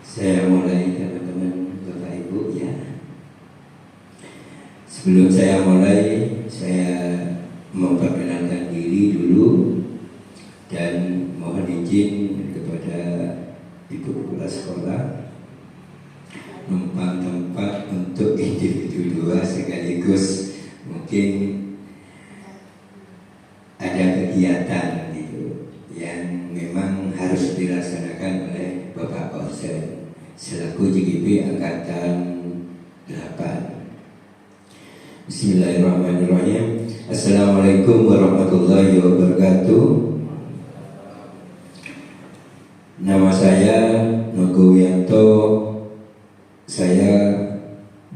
Saya mulai, teman-teman, Bapak Ibu ya. Sebelum saya mulai, saya memperkenalkan diri dulu dan mohon izin kepada Ibu Kepala Sekolah numpang tempat untuk individu dua sekaligus mungkin ada kegiatan gitu yang memang harus dilaksanakan oleh Bapak Pausen selaku JGP Angkatan 8. Bismillahirrahmanirrahim. Assalamualaikum warahmatullahi wabarakatuh. Nama saya Nugo Wiyanto. Saya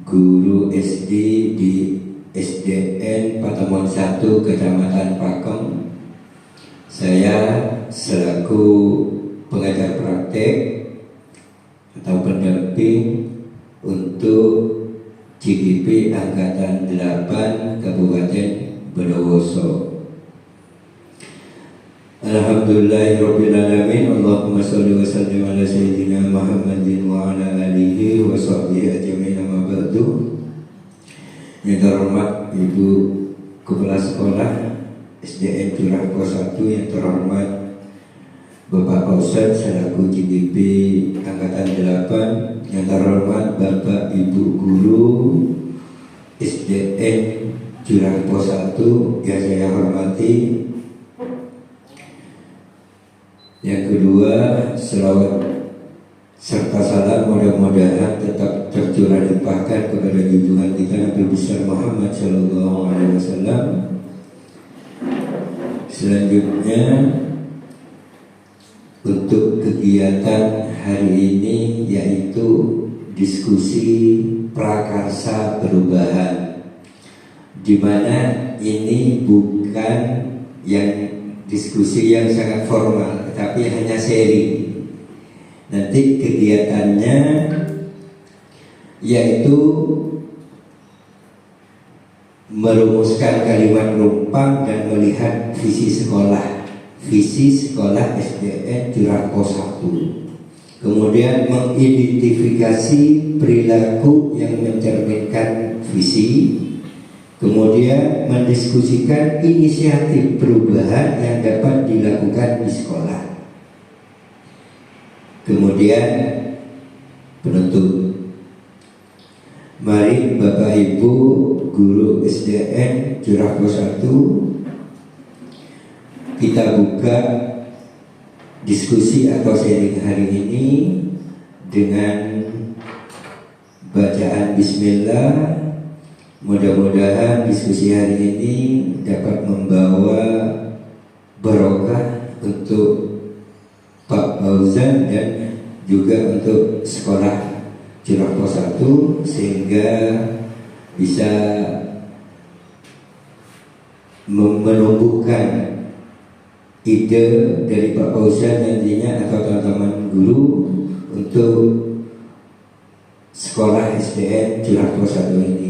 guru SD di SDN Patemon 1 Kecamatan Pakem. Saya selaku pengajar praktek atau pendamping untuk JGP Angkatan 8 Kabupaten Bondowoso. Alhamdulillahirrabbilalamin. Allahumma sholli wa sallim ala sayyidina Muhammadin wa ala alihi wa sahbihi ajma'in, amma ba'du. Yang terhormat Ibu Kepala Sekolah SDN Curah Pos 1, yang terhormat Bapak Pausen selaku JGP Angkatan 8, yang terhormat Bapak Ibu Guru SDN Curah Pos 1 yang saya hormati. Yang kedua, selawat serta salam mudah-mudahan tetap tercurah limpahkan kepada junjungan kita Nabi besar Muhammad Sallallahu Alaihi Wasallam. Selanjutnya, untuk kegiatan hari ini yaitu diskusi prakarsa perubahan, di mana ini bukan yang diskusi yang sangat formal, tetapi hanya sharing. Nanti kegiatannya yaitu merumuskan kalimat rumpang dan melihat visi sekolah SDN Curah Pos 1. Kemudian mengidentifikasi perilaku yang mencerminkan visi. Kemudian mendiskusikan inisiatif perubahan yang dapat dilakukan di sekolah. Kemudian penutup. Mari Bapak Ibu guru SDN Curah Pos 1, kita buka diskusi atau sharing hari ini dengan bacaan Bismillah. Mudah-mudahan diskusi hari ini dapat membawa barokah untuk Pak Fauzan dan juga untuk sekolah Curah Pos 1, sehingga bisa menumbuhkan ide dari Pak Fauzan nantinya atau teman-teman guru untuk sekolah SDN Curah Pos 1 ini.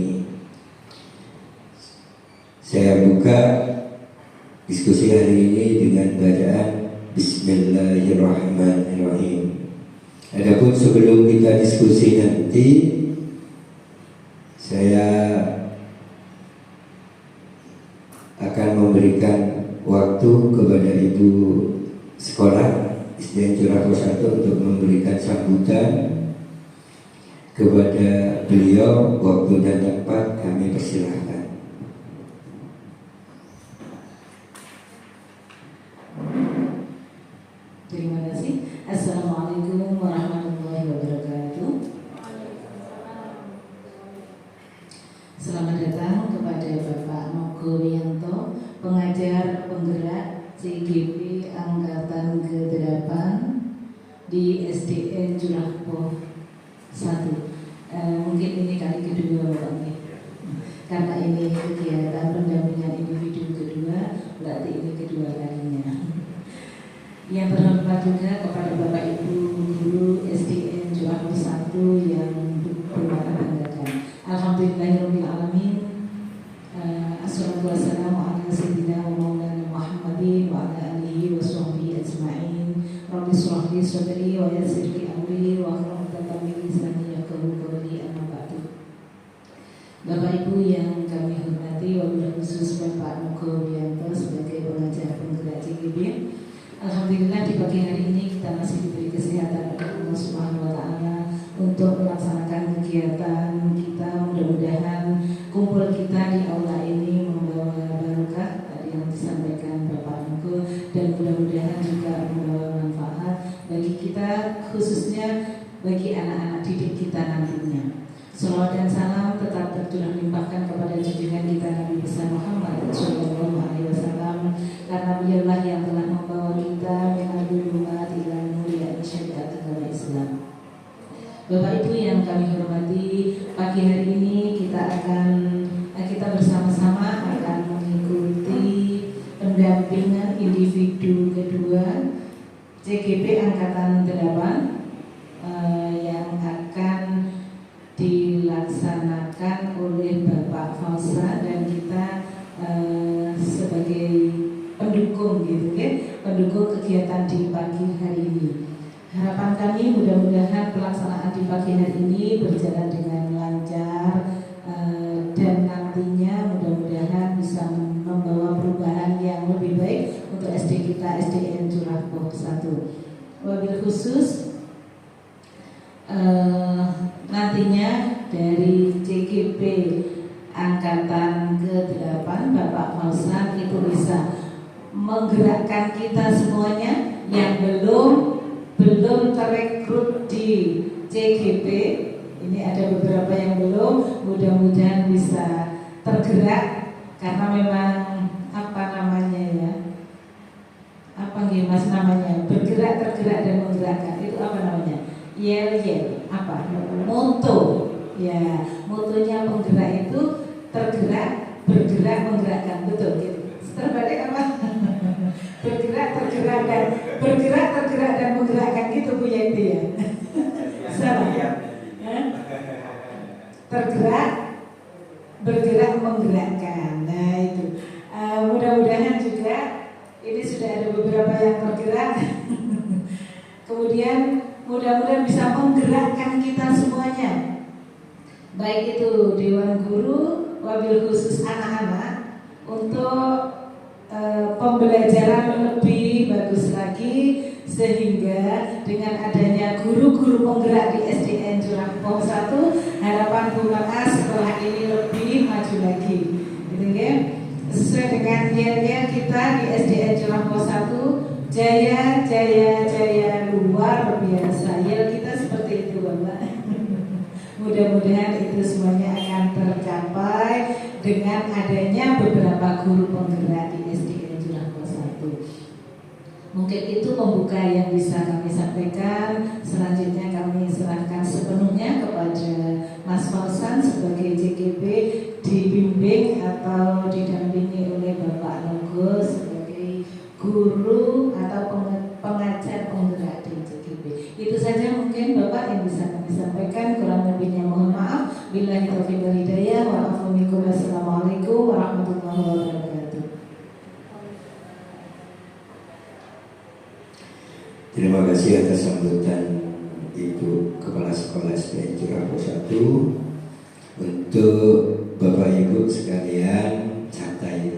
Saya buka diskusi hari ini dengan bacaan Bismillahirrahmanirrahim. Adapun sebelum kita diskusi nanti, saya akan memberikan waktu kepada Ibu Sekolah SDN Curah Pos 1 untuk memberikan sambutan kepada beliau. Waktu dan tempat kami persilahkan. Terima kasih. Assalamualaikum warahmatullahi wabarakatuh. Selamat datang kepada Bapak Nugo Wiyanto, pengajar penggerak JGP Angkatan ke-8 di SDN Curah Pos 1. Mungkin ini kali kedua Bapak, karena ini kegiatan pendampingan individu kedua, berarti ini kedua kalinya. Yang terhormat juga kepada Bapak Ibu guru SDN Curah Pos 1 yang berbakat banggakan. Alhamdulillahirrahmanirrahim. Assalatu wassalamu ala sayyidina wa maulana Muhammadin wa ala alihi wa sahbihi ajma'in. Rabbi shrah li sadri wa yassir li amri wa hlul bilisani yafqahu qawli, amma ba'du. Bapak Ibu yang kami hormati, wabil khusus Bapak Nuko Wiyanto sebagai pengajar penggerak CGB. Alhamdulillah di pagi hari ini kita masih diberi kesehatan oleh Allah Subhanahu wa Ta'ala untuk melaksanakan kegiatan kita. Mudah-mudahan kumpul kita di aula ini membawa barokah tadi yang disampaikan Bapak Nuko, dan mudah-mudahan juga membawa manfaat bagi kita, khususnya bagi anak-anak didik kita nantinya. Salawat dan salam tetap tercurah limpahkan kepada junjungan kita Nabi besar Muhammad Sallallahu Alaihi Wasallam, karena dialah yang telah membawa kita menadul umat ila mulia syariat agama Islam. Bapak Ibu yang kami hormati, pagi hari ini kita bersama-sama akan mengikuti pendampingan individu kedua CGP Angkatan 8 yang akan dilaksanakan oleh Bapak Fausa, dan kita sebagai pendukung gitu ya, pendukung kegiatan di pagi hari ini. Harapan kami mudah-mudahan pelaksanaan di pagi hari ini berjalan dengan lancar, dan nantinya mudah-mudahan bisa membawa perubahan yang lebih baik untuk SD kita, SDN Curah Poh 1. Wabil khusus nantinya dari CGP Angkatan ke-8 Bapak Fausan itu bisa menggerakkan kita semuanya yang belum terekrut di CGP. Ini ada beberapa yang belum, mudah-mudahan bisa tergerak, karena memang bergerak, tergerak dan menggerakkan itu yel moto ya, motonya penggerak itu tergerak, bergerak, menggerakkan, betul gitu. Terbalik apa? bergerak, tergerak dan menggerakkan gitu Bu Yanti ya. Salah ya? Tergerak, bergerak, menggerakkan. Nah itu mudah-mudahan juga ini sudah ada beberapa yang tergerak. Kemudian mudah-mudahan bisa menggerakkan kita semuanya, baik itu Dewan Guru, wabil khusus anak-anak, untuk pembelajaran lebih bagus lagi, sehingga dengan adanya guru-guru penggerak di SDN Curah Poh 1, harapan Bu Maka setelah ini lebih maju lagi, gitu ya. Sesuai dengan yel-yel kita di SDN Curah Poh 1, jaya, jaya, jaya, luar biasa. Yel kita seperti itu Bapak. Mudah-mudahan itu semuanya akan tercapai dengan adanya beberapa guru penggerak di SDN Curah Poh 1. Mungkin itu pembuka yang bisa kami sampaikan. Selanjutnya kami serahkan sepenuhnya kepada Mas Fausan sebagai CGP, dibimbing atau didampingi oleh Bapak Nogo sebagai guru atau pengajar penggerak di CGP. Itu saja mungkin Bapak yang bisa kami sampaikan, kurang lebihnya mohon maaf. Billahi taufiq wal hidayah, wa afu minkum. Wassalamualaikum warahmatullahi wabarakatuh. Terima kasih atas sambutan Ibu Kepala Sekolah SDN Curah Poh 1. Untuk Bapak Ibu sekalian, santai,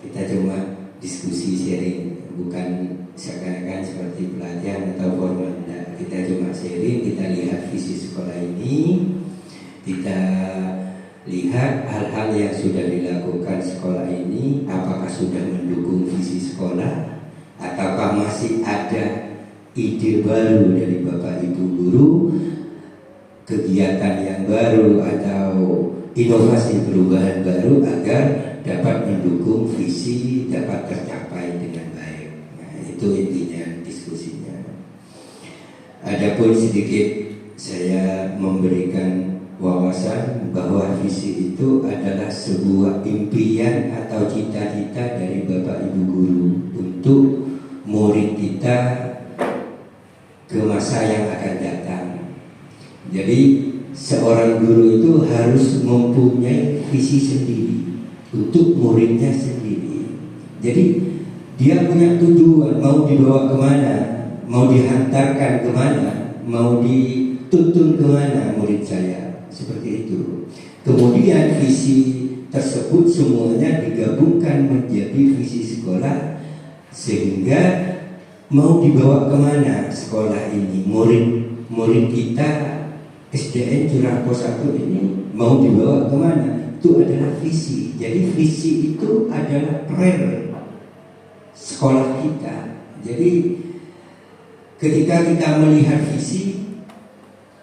kita cuma diskusi sharing, bukan seakan-akan seperti pelatihan atau formal. Nah, kita cuma sharing, kita lihat visi sekolah ini, kita lihat hal-hal yang sudah dilakukan sekolah ini, apakah sudah mendukung visi sekolah, ataukah masih ada ide baru dari Bapak Ibu guru, kegiatan yang baru atau inovasi perubahan baru agar dapat mendukung visi dapat tercapai dengan baik. Nah, itu intinya diskusinya. Adapun sedikit saya memberikan wawasan bahwa visi itu adalah sebuah impian atau cita-cita dari Bapak Ibu guru untuk murid kita ke masa yang akan datang. Jadi seorang guru itu harus mempunyai visi sendiri untuk muridnya sendiri. Jadi dia punya tujuan, mau dibawa kemana, mau dihantarkan kemana, mau tuntun kemana murid saya, seperti itu. Kemudian visi tersebut semuanya digabungkan menjadi visi sekolah, sehingga mau dibawa kemana sekolah ini, murid kita SDN Curah Pos 1 ini mau dibawa kemana, itu adalah visi. Jadi visi itu adalah prayer sekolah kita. Jadi ketika kita melihat visi,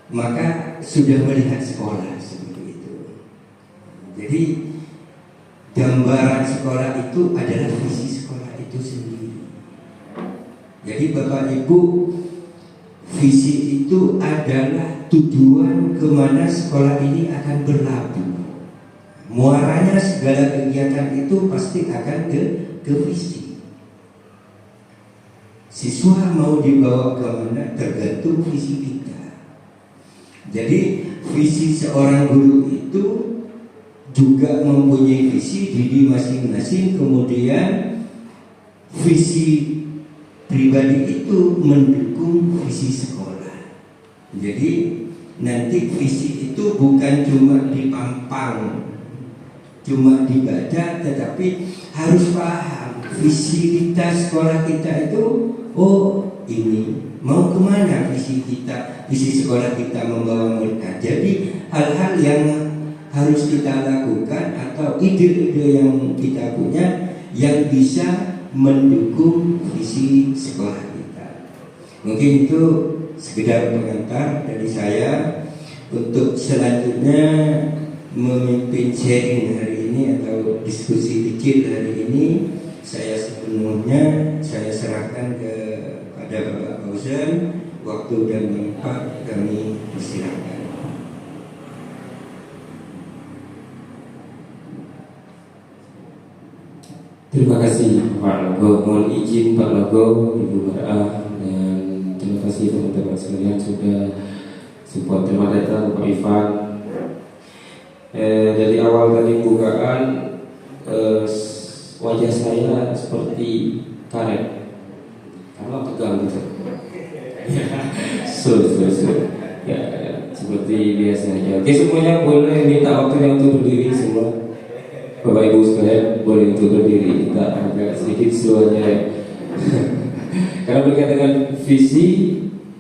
maka sudah melihat sekolah, seperti itu. Jadi gambaran sekolah itu adalah visi sekolah itu sendiri. Jadi Bapak Ibu, visi itu adalah tujuan kemana sekolah ini akan berlabuh. Muaranya segala kegiatan itu pasti akan ke visi. Siswa mau dibawa kemana tergantung visi kita. Jadi visi seorang guru itu juga mempunyai visi diri masing-masing. Kemudian visi pribadi itu mendukung visi sekolah. Jadi nanti visi itu bukan cuma dipampang, cuma dibaca, tetapi harus paham visi kita sekolah kita itu. Oh, ini mau kemana visi kita, visi sekolah kita membawa mereka. Jadi hal-hal yang harus kita lakukan atau ide-ide yang kita punya yang bisa mendukung visi sekolah kita. Mungkin itu sekedar pengantar dari saya. Untuk selanjutnya memimpin sharing hari ini atau diskusi kecil hari ini, saya sepenuhnya saya serahkan kepada Bapak Fauzan. Waktu dan tempat kami persilakan. Terima kasih Pak Logo, mohon izin Pak Logo, Ibu Mar'ah, dan terima kasih teman-teman sekalian sudah support. Terima datang Pak Ivan. Dari awal tadi bukaan, wajah saya seperti karet karena tegang gitu. So. Ya, seperti biasanya. Oke, semuanya boleh minta waktunya untuk berdiri semua. Bapak Ibu sekalian boleh untuk berdiri, kita agak sedikit slow aja ya. Karena berkaitan dengan visi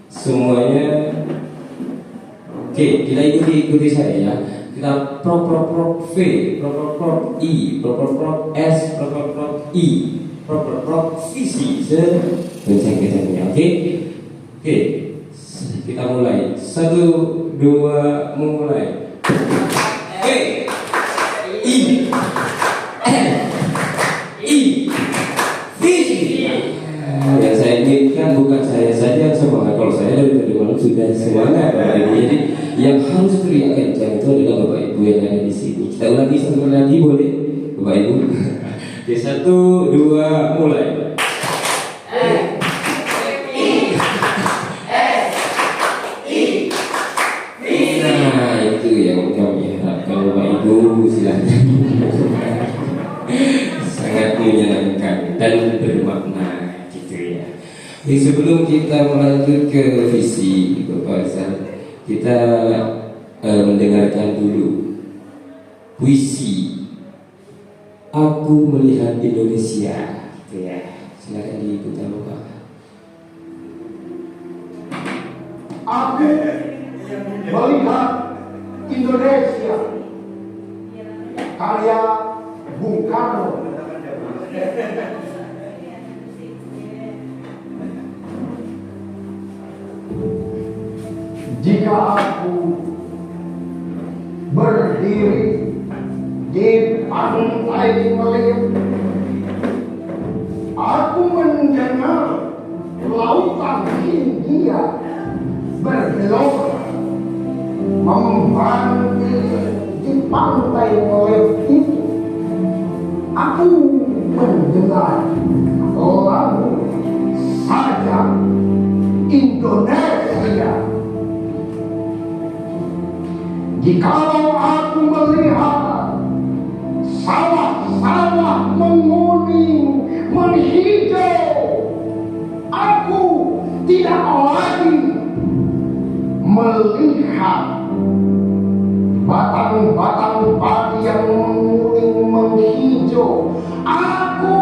semuanya. Oke, kita ikuti saya ya. Kita prop V, prop I, prop S, prop I, prop visi sekencang-kencangnya. Oke, kita mulai. 1, 2, mulai. Yang saya inginkan bukan saya saja yang semangat. Kalau saya dari tadi malam sudah semangat, jadi yang harus teriak kencang itu adalah Bapak Ibu yang ada di sini. Kita ulangi satu kali lagi, boleh Bapak Ibu? Oke, 1, 2, mulai. Nah, itu yang kami harapkan Bapak Ibu, silakan. Sangat menyenangkan dan bermakna gitu ya. Jadi sebelum kita melanjut ke visi Bapak Azhar, kita mendengarkan dulu puisi Aku Melihat Indonesia gitu ya. Silakan diputar Bapak. Aku melihat Indonesia, karya Bung Karno. Jika aku berdiri di pantai Meliuk, aku mendengar lautan Hindia bergelora memanggil di pantai Meliuk itu. Aku mendengar lagu sajak Indonesia. Jikalau aku melihat sawah-sawah menguning, menghijau, aku tidak lagi melihat batang-batang padi yang menguning menghijau. Aku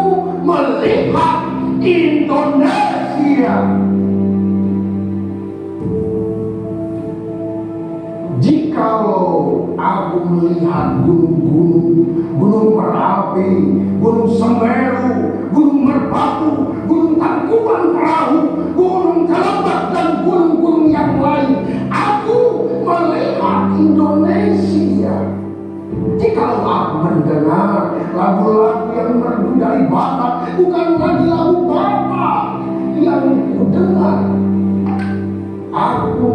melihat Indonesia. Jikalau aku melihat gunung Merapi, gunung Semeru, gunung Merbabu, gunung Tangkuban Perahu, gunung Kelembak, dan gunung-gunung yang lain, aku melihat Indonesia. Jikalau aku mendengar lagu-lagu yang merdu dari Batak, bukan lagi lagu Batak yang kudengar, aku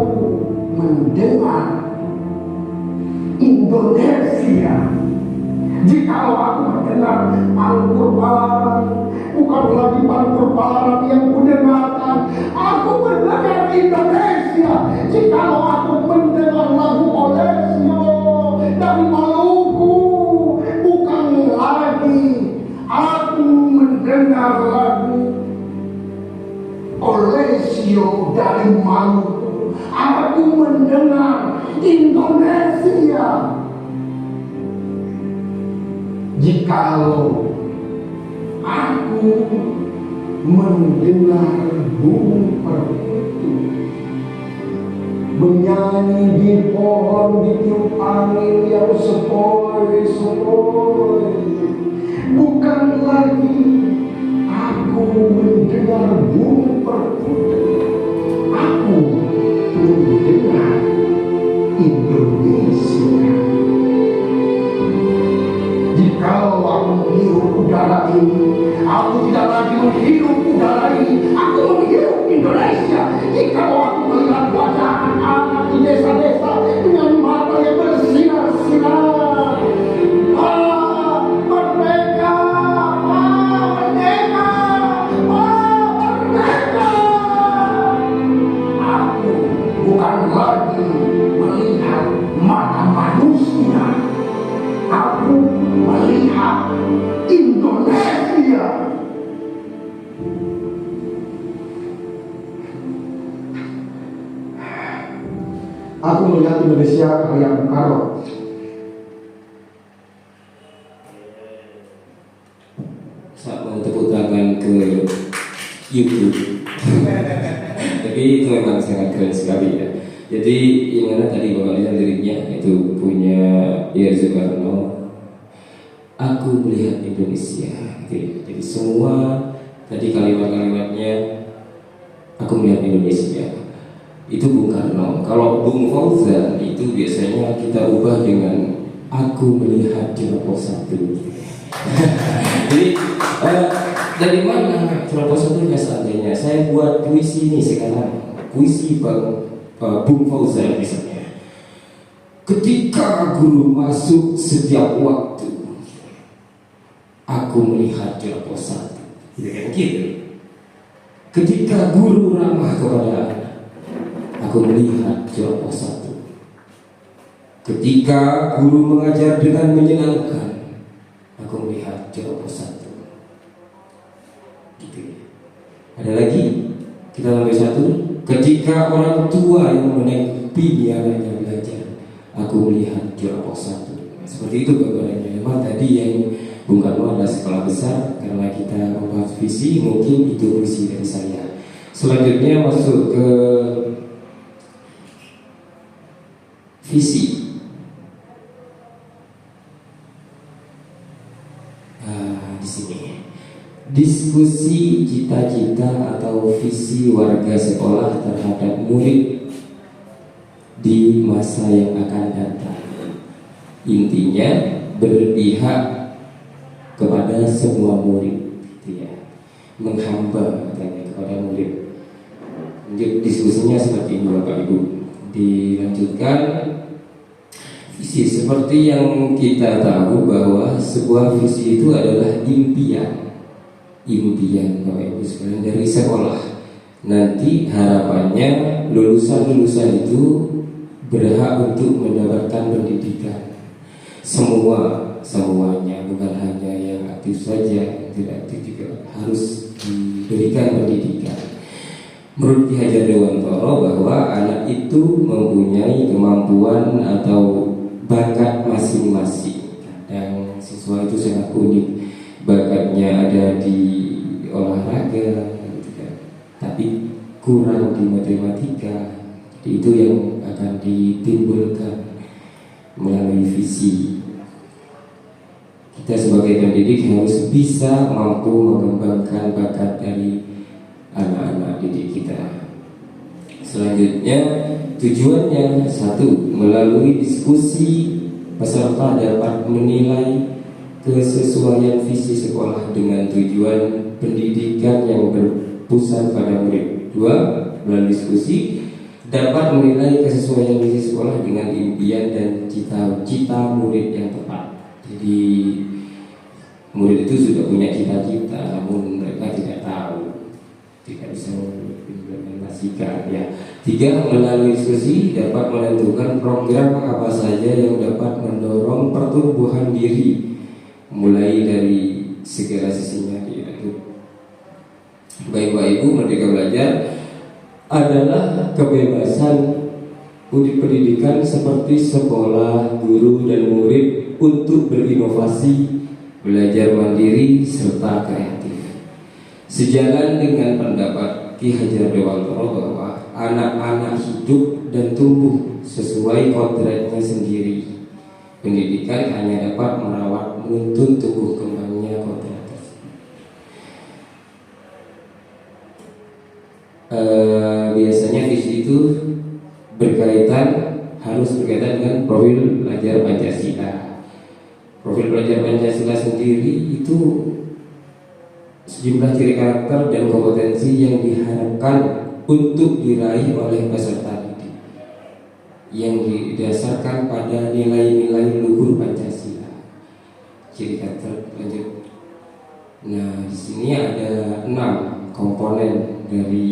mendengar Indonesia. Jikalau aku mendengar Pangkur Balaran, bukan lagi Pangkur Balaran yang kudengarkan, aku mendengar Indonesia. Jikalau aku mendengar lagu Olesio dari Maluku, bukan lagi aku mendengar lagu Olesio dari Maluku, aku mendengar Indonesia. Jikalau aku mendengar burung perkutut menyanyi di pohon ditiup angin yang sepoi-sepoi, bukan lagi aku mendengar burung perkutut, aku mendengar Indonesia. Jikalau aku menghirup udara ini, aku tidak lagi menghirup udara ini, aku menghirup Indonesia. Jikalau aku melihat wajah anak-anak di desa-desa dengan mata yang bersinar-sinar, merdeka, merdeka, merdeka, aku bukan lagi melihat mata manusia, aku melihat Indonesia. Aku melihat Indonesia karya Bung Karno. Saya mau tepuk tangan ke YouTube. Tapi itu memang sangat keren sekali ya. Jadi yang mana tadi Bapak lihat liriknya itu punya Yerzo Karno. Aku melihat Indonesia. Jadi semua tadi kalimat-kalimatnya aku melihat Indonesia. Itu Bung Karno. Kalau Bung Fauzan itu biasanya kita ubah dengan aku melihat Ceroboh 1. Jadi dari mana Ceroboh 1 ya seandainya saya buat puisi ini sekarang, puisi Bung Fauzan misalnya. Ketika guru masuk setiap waktu, aku melihat Ceroboh 1. Gitu. Ketika guru ramah kepada anak, aku melihat Ceroboh 1. Ketika guru mengajar dengan menyenangkan, aku melihat Ceroboh 1. Gitu ya. Ada lagi, kita lanjut satu. Ketika orang tua yang menepi anaknya belajar, aku melihat Ceroboh 1. Seperti itu gambarannya. Memang tadi yang Bung Karno adalah sekolah besar, karena kita membahas visi, mungkin itu visi dari saya. Selanjutnya masuk ke visi. Di sini diskusi cita-cita atau visi warga sekolah terhadap murid di masa yang akan datang. Intinya berpihak kepada semua murid, gitu ya. Menghamba katanya kepada murid. Diskusinya seperti ini Bapak Ibu. Dilanjutkan visi. Seperti yang kita tahu bahwa sebuah visi itu adalah impian Bapak Ibu sekalian dari sekolah. Nanti harapannya lulusan-lulusan itu berhak untuk mendapatkan pendidikan. Semuanya, bukan hanya yang aktif saja, yang tidak aktif juga harus diberikan pendidikan. Menurut Ki Hajar Dewantara bahwa anak itu mempunyai kemampuan atau bakat masing-masing. Kadang siswa itu sangat unik, bakatnya ada di olahraga, gitu kan, tapi kurang di matematika. Jadi itu yang akan ditimbulkan melalui visi. Kita sebagai pendidik harus bisa mampu mengembangkan bakat dari anak-anak didik kita. Selanjutnya, tujuannya satu, melalui diskusi peserta dapat menilai kesesuaian visi sekolah dengan tujuan pendidikan yang berpusat pada murid. Dua, melalui diskusi dapat menilai kesesuaian visi sekolah dengan impian dan cita-cita murid yang tepat. Jadi murid itu sudah punya cita-cita, namun mereka tidak tahu, tidak bisa mengimplementasikan. Ya. Tiga, melalui diskusi dapat menentukan program apa saja yang dapat mendorong pertumbuhan diri, mulai dari segala sisinya. Bapak Ibu, Merdeka Belajar adalah kebebasan unit pendidikan seperti sekolah, guru, dan murid untuk berinovasi, belajar mandiri, serta kreatif. Sejalan dengan pendapat Ki Hajar Dewantara bahwa anak-anak hidup dan tumbuh sesuai kodratnya sendiri. Pendidikan hanya dapat merawat menuntun tumbuh kembangnya kodrat tersebut. Biasanya visi itu harus berkaitan dengan profil pelajar Pancasila. Profil pelajar Pancasila sendiri itu sejumlah ciri karakter dan kompetensi yang diharapkan untuk diraih oleh peserta didik yang didasarkan pada nilai-nilai luhur Pancasila. Ciri karakter lanjut. Nah, di sini ada 6 komponen dari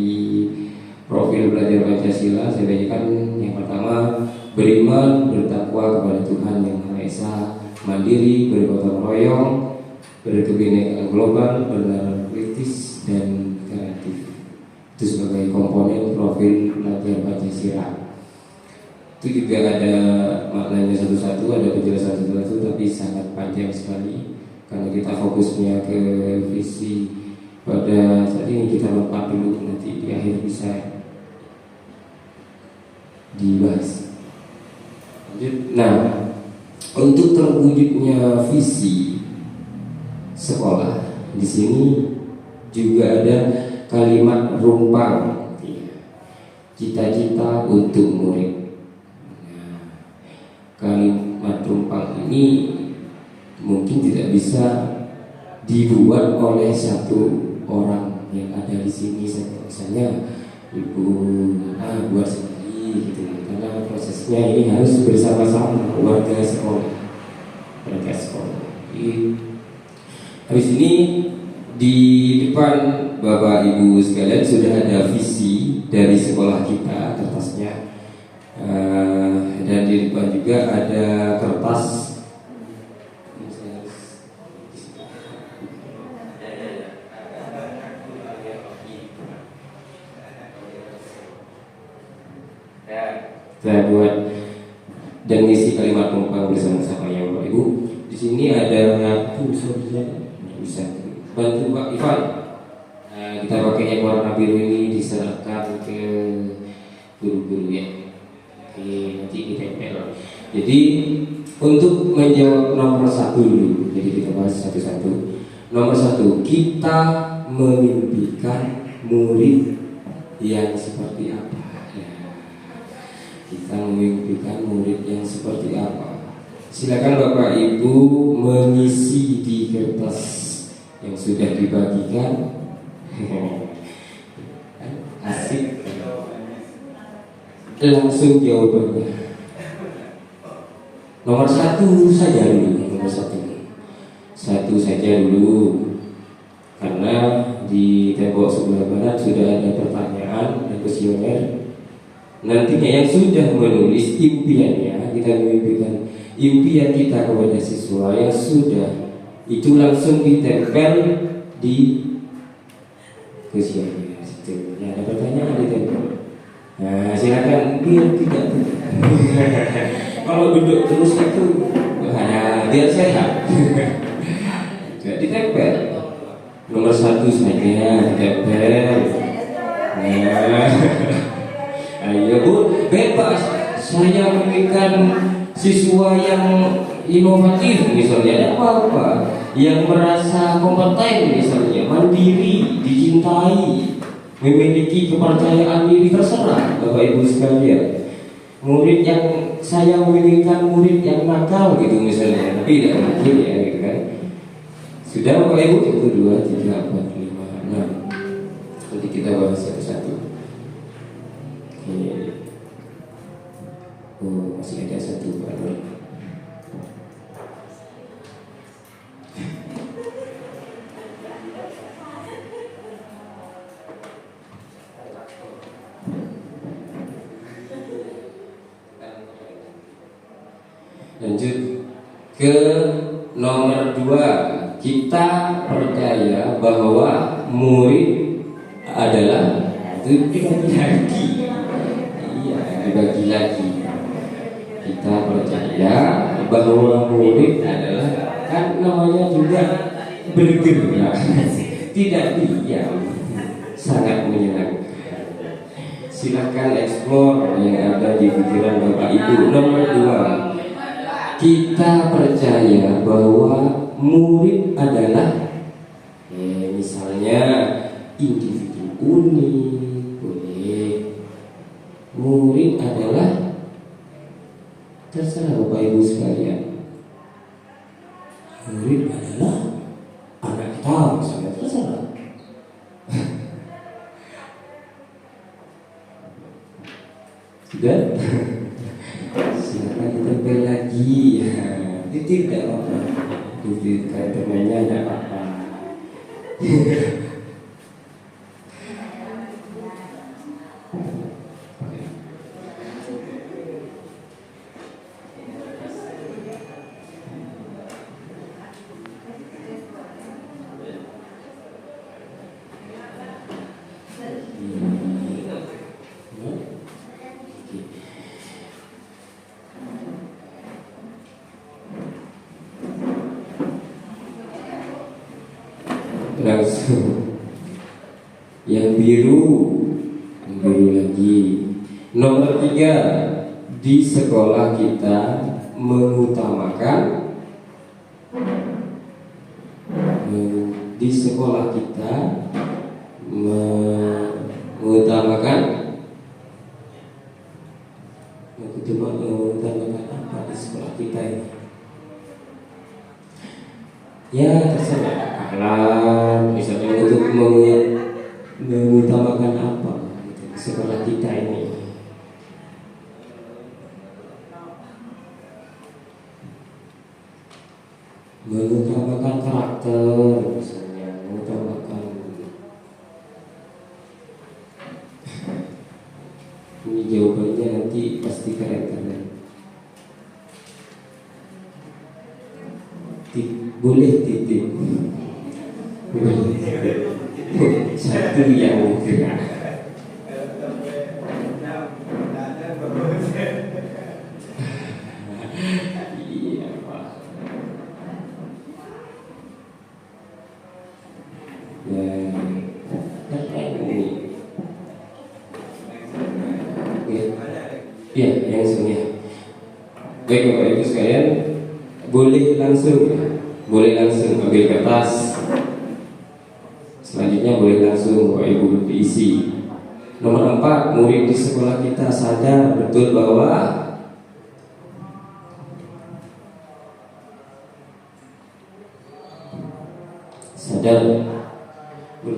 profil belajar Pancasila. Saya bacakan. Yang pertama, beriman, bertakwa kepada Tuhan Yang Maha Esa, mandiri, bergotong royong, berkebinekaan global, bernalar kritis, dan kreatif. Itu sebagai komponen profil belajar Pancasila. Itu juga ada maknanya satu-satu, ada penjelasan satu-satu, tapi sangat panjang sekali karena kita fokusnya ke visi pada saat ini. Kita lompat dulu, nanti di akhir bisa dibahas. Nah, untuk terwujudnya visi sekolah, di sini juga ada kalimat rumpang, cita-cita untuk murid. Nah, kalimat rumpang ini mungkin tidak bisa dibuat oleh satu orang yang ada di sini. Misalnya ibu buat sendiri gitu, karena prosesnya ini harus bersama-sama warga sekolah. Habis ini di depan Bapak Ibu sekalian sudah ada visi dari sekolah kita, kertasnya, dan di depan juga ada kertas. Saya buat dan ngisi kalimat penumpang bersama-sama ya Bapak Ibu. Di sini ada bisa bantu Pak Ivan. Kita pakai yang warna biru ini diserahkan ke guru-guru ya. Nanti ditempel. Jadi untuk menjawab nomor 1 dulu, jadi kita bahas satu-satu. Nomor 1, kita memimpikan murid yang seperti apa? Kita memimpikan murid yang seperti apa? Silakan Bapak Ibu mengisi di kertas yang sudah dibagikan. Asik. Langsung jawabannya. Nomor 1 saja dulu. Nomor 1 saja dulu. Karena di tembok sebelah barat sudah ada pertanyaan dan kuesioner. Nantinya yang sudah menulis impiannya, kita memimpikan impian kita kepada siswa yang sudah, itu langsung ditempel di kuesioner. Gitu. Ya, ada pertanyaan di tembok. Nah, silakan biar tidak. Kalau duduk terus itu, biar sehat. Tidak ditempel. Nomor 1 saja ditempel. Nah, ayo Bu, bebas. Saya memberikan siswa yang inovatif misalnya, ada apa-apa, yang merasa kompeten misalnya, mandiri, dicintai, memiliki kepercayaan diri, terserah Bapak Ibu sekalian. Murid yang saya menginginkan murid yang nakal gitu misalnya, tapi tidak mungkin ya gitu kan. Sudah Bapak Ibu, 1, 2, 3, 4, 5, 6. Nanti kita bahas satu-satu. Oke. Oh, masih ada satu Pak Nur. Lanjut ke nomor 2. Kita percaya bahwa murid adalah itu dibagi lagi. Iya, dibagi lagi. Kita percaya bahwa murid adalah, kan namanya juga bergerak, tidak diam, sangat menyenangkan. Silakan eksplor yang ada di pikiran Bapak Ibu. Nomor 2, kita percaya bahwa murid adalah misalnya individu unik, boleh. Murid adalah, terserah Bapak Ibu sekalian. Murid adalah anak kita misalnya, terserah. Sudah? Silakan ditempel lagi. Titik tidak apa-apa. Titik temannya tidak apa-apa. Langsung yang biru lagi. Nomor 3, di sekolah kita mengutamakan apa di sekolah kita ini? Ya terserah. Akhlak, misalnya untuk mengutamakan apa gitu, sekolah kita ini. Mengutamakan karakter, misalnya mengutamakan. Ini jawabannya nanti pasti keren-keren. Boleh titik. Satu yang gerak. Iya Pak. Ya, yang semuanya. Baik Bapak Ibu sekalian, boleh langsung ambil kertas. Selanjutnya boleh langsung Bapak Ibu diisi. Nomor 4, murid di sekolah kita sadar betul bahwa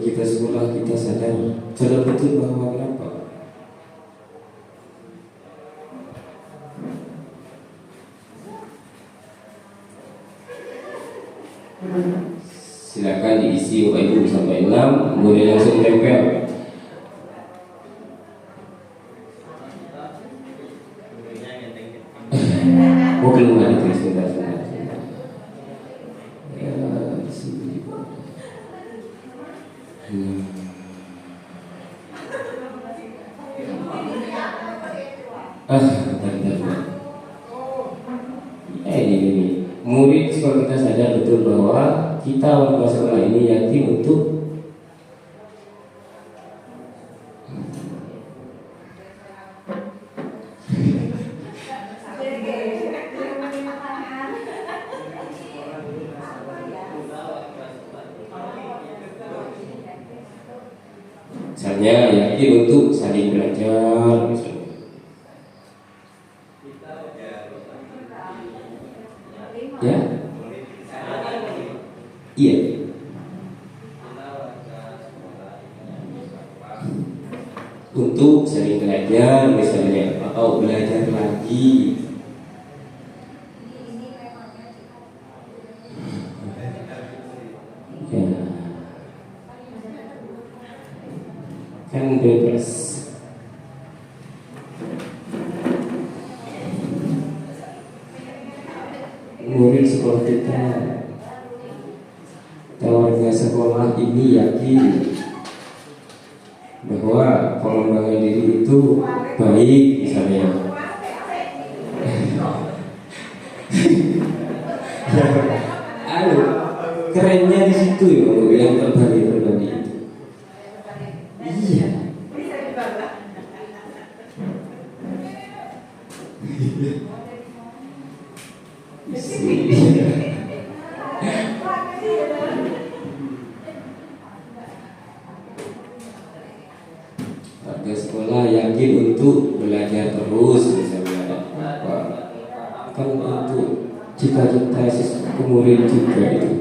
kita sekolah kita sadar betul bahwa kenapa? Silakan diisi Bapak Ibu sampai 6, boleh langsung tempel. Belum ada tulis sebentar. Ya, di sini. bentar. Ini murid sekolah kita sadar betul bahwa kita warga sekolah ini yakin untuk misalnya yakin untuk saling belajar misalnya. Ya, iya. Untuk saling belajar misalnya atau belajar lagi. Ya. Kan bebas. Murid sekolah kita, warga sekolah ini yakin bahwa pengembangan diri itu baik misalnya. Kerennya di situ ya, yang terbalik itu. Iya. Warga sekolah yakin untuk belajar terus misalnya. Kan itu cita-cita murid juga itu.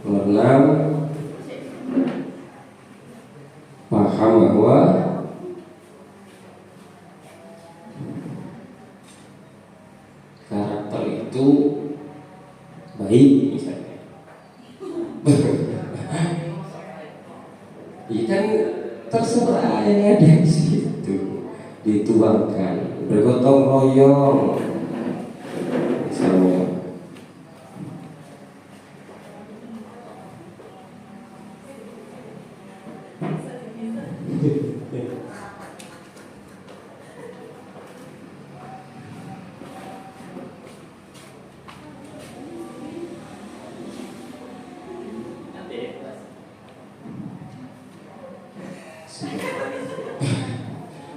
Nomor 6, paham bahwa karakter itu baik misalnya. Ini kan terserah yang ada di situ, dituangkan, bergotong royong misalnya.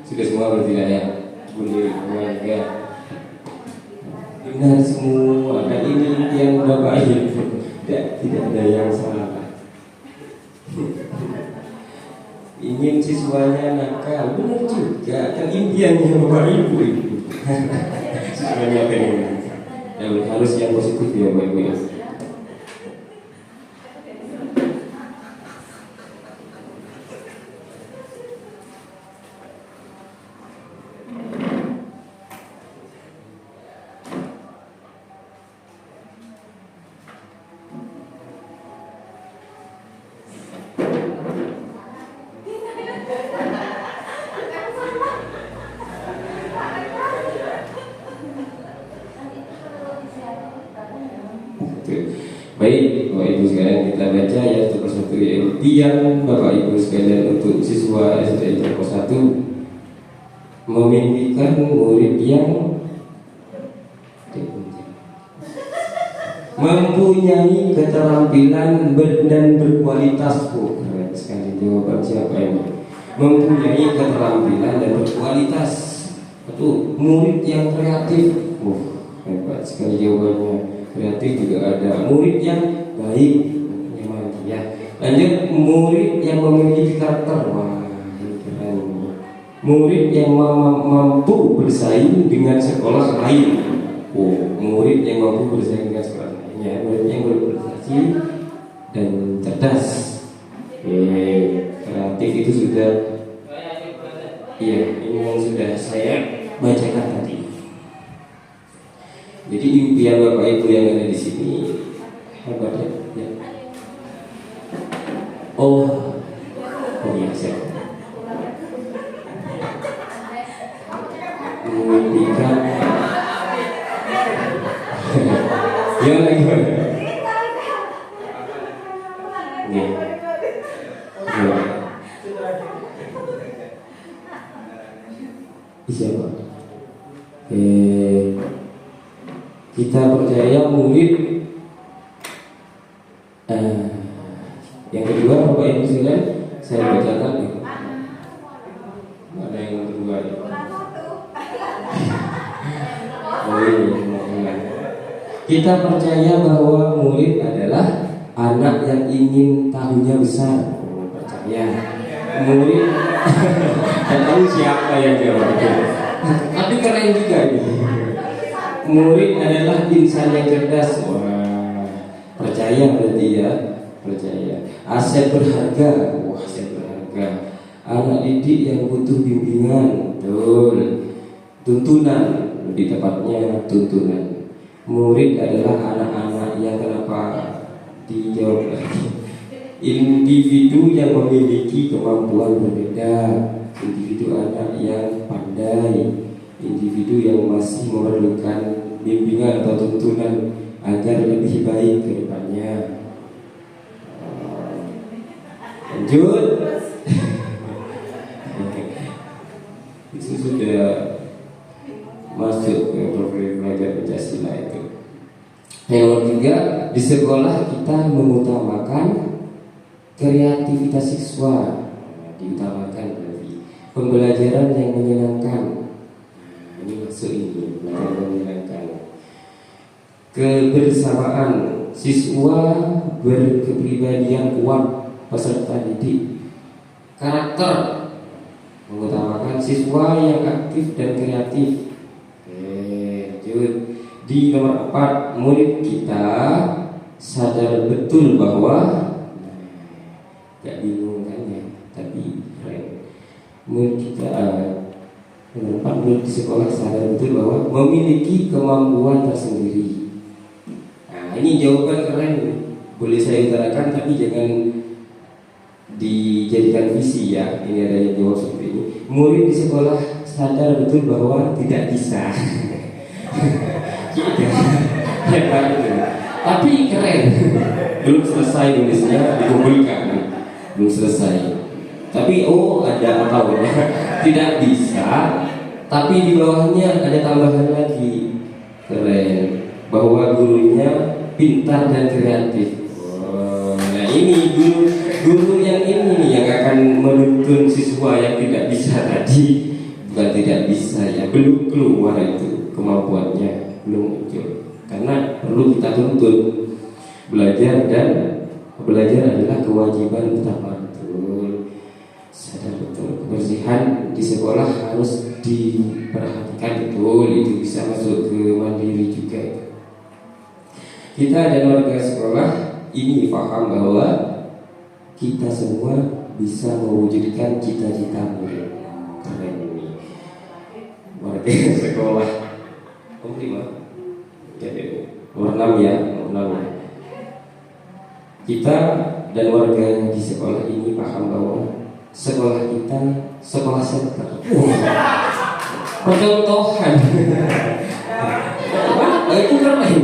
Sudah semua berarti ya, boleh keluarga. Benar semua, kan ini impian Bapak Ibu. Tidak ada yang salah. Ingin siswanya nakal, benar juga. Kan impiannya Bapak Ibu. Siswanya pengen. Harus yang positif ya Bapak Ibu ya. Baik, Bapak Ibu sekalian, kita baca ya satu persatu ya. Impian Bapak Ibu sekalian untuk siswa SD kelas 1 memimpikan murid yang mempunyai keterampilan dan berkualitas. Keren sekali jawaban siapa ini? Mempunyai keterampilan dan berkualitas. Itu murid yang kreatif. Hebat sekali jawabannya. Kreatif juga ada. Murid yang baik, ya. Lanjut, murid yang memiliki karakter. Wah, ini keren. Murid yang mampu bersaing dengan sekolah lain. Murid yang mampu bersaing dengan sekolah lain. Ya, murid yang berprestasi dan cerdas. Kreatif itu sudah. Iya, ini yang sudah saya bacakan tadi. Jadi impian Bapak Ibu yang ada di sini hebat ya. Oh iya saya memimpikan. Ya lagi. kita percaya murid yang kedua Bapak Ibu sekalian, saya bacakan nih. Ada yang kedua ya. Oh iya. Kita percaya bahwa murid adalah anak yang ingin tahunya besar. Percaya. Murid dan tahu siapa yang jawab. Tapi keren juga ini. Murid adalah insan yang cerdas. Wah, percaya berarti ya. Percaya. Aset berharga. Wah, aset berharga. Anak didik yang butuh bimbingan. Betul. Tuntunan, lebih tepatnya tuntunan. Murid adalah anak-anak yang kenapa dijawab lagi. Individu yang memiliki kemampuan berbeda. Individu anak yang pandai. Individu yang masih memerlukan bimbingan atau tuntunan agar lebih baik ke depannya. Lanjut. Itu sudah masuk ke program belajar Pancasila itu. Yang ketiga, di sekolah kita mengutamakan kreativitas siswa. Diutamakan berarti pembelajaran yang menyenangkan. Ini masuk ini, belajar menyenangkan. Kebersamaan, siswa berkepribadian kuat, peserta didik. Karakter, mengutamakan siswa yang aktif dan kreatif. Lanjut. Di nomor 4, murid kita sadar betul bahwa gak bingung kan ya, tapi keren. Murid kita nomor 4, murid di sekolah sadar betul bahwa memiliki kemampuan tersendiri. Nah, ini jawaban keren, boleh saya utarakan tapi jangan dijadikan visi ya. Ini ada yang jawab seperti ini. Murid di sekolah sadar betul bahwa tidak bisa. Tapi keren. Belum selesai nulisnya, dikumpulkan. Belum selesai. Tapi ada atau tidak bisa. Tapi di bawahnya ada tambahan lagi. Keren. Bahwa gurunya pintar dan kreatif. Nah ini guru yang ini nih yang akan menuntun siswa yang tidak bisa tadi. Bukan tidak bisa ya, belum keluar itu kemampuannya, belum muncul. Karena perlu kita tuntut. Belajar adalah kewajiban utama. Betul. Sadar betul. Kebersihan di sekolah harus diperhatikan betul. Itu bisa masuk ke mandiri juga. Kita dan warga sekolah ini paham bahwa kita semua bisa mewujudkan cita-cita murid. Keren ini. Warga sekolah. Nomor 5. Nomor 6 ya, nomor 6 ya. Kita dan warga di sekolah ini paham bahwa sekolah kita sekolah center. Percontohan. Itu keren.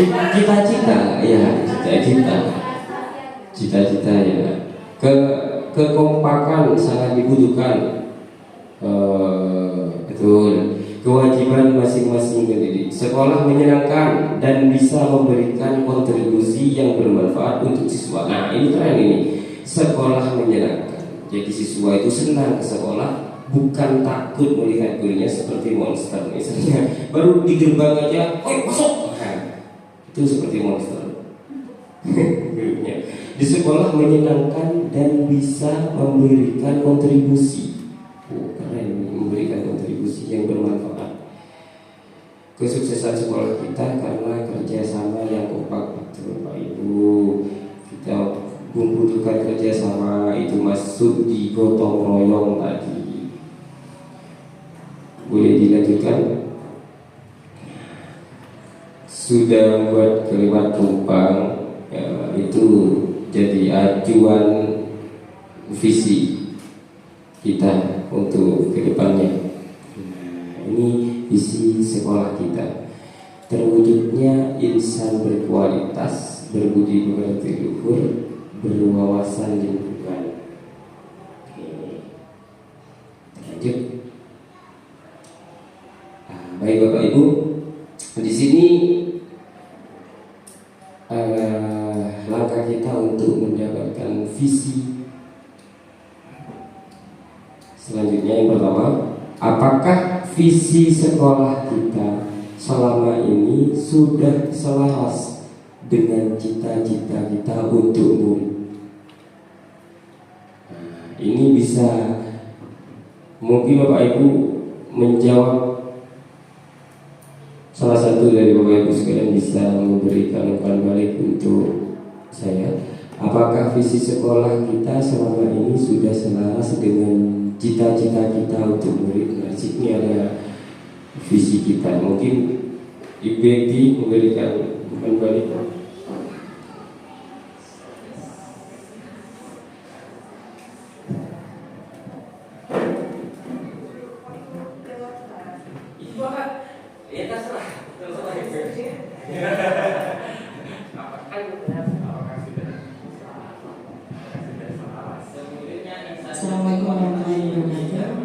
Cita-cita ya, cita-cita ya. Kekompakan sangat dibutuhkan. Betul. Kewajiban masing-masing pendidik. Sekolah menyenangkan dan bisa memberikan kontribusi yang bermanfaat untuk siswa. Nah ini keren ini. Sekolah menyenangkan. Jadi siswa itu senang ke sekolah, bukan takut melihat gurunya seperti monster misalnya. Baru di gerbang aja, masuk. Itu seperti monster. Di sekolah menyenangkan dan bisa memberikan kontribusi. Keren, memberikan kontribusi yang bermanfaat. Kesuksesan sekolah kita karena kerjasama yang kompak. Betul Pak Ibu. Kita membutuhkan kerjasama, itu masuk di gotong royong tadi. Boleh dilanjutkan? Sudah membuat kalimat tumpang ya, itu jadi acuan visi kita untuk kedepannya. Ini visi sekolah kita. Terwujudnya insan berkualitas, berbudi pekerti luhur, berwawasan lingkungan. Lanjut. Baik Bapak Ibu, di sini kita untuk mendapatkan visi. Selanjutnya yang pertama, apakah visi sekolah kita selama ini sudah selaras dengan cita-cita kita untuk murid? Ini bisa mungkin Bapak Ibu menjawab. Salah satu dari Bapak Ibu sekalian bisa memberikan umpan balik untuk saya. Apakah visi sekolah kita selama ini sudah selaras dengan cita-cita kita untuk murid? Nah, di sini ada visi kita. Mungkin Ibu Betty memberikan umpan balik. Assalamualaikum warahmatullahi wabarakatuh.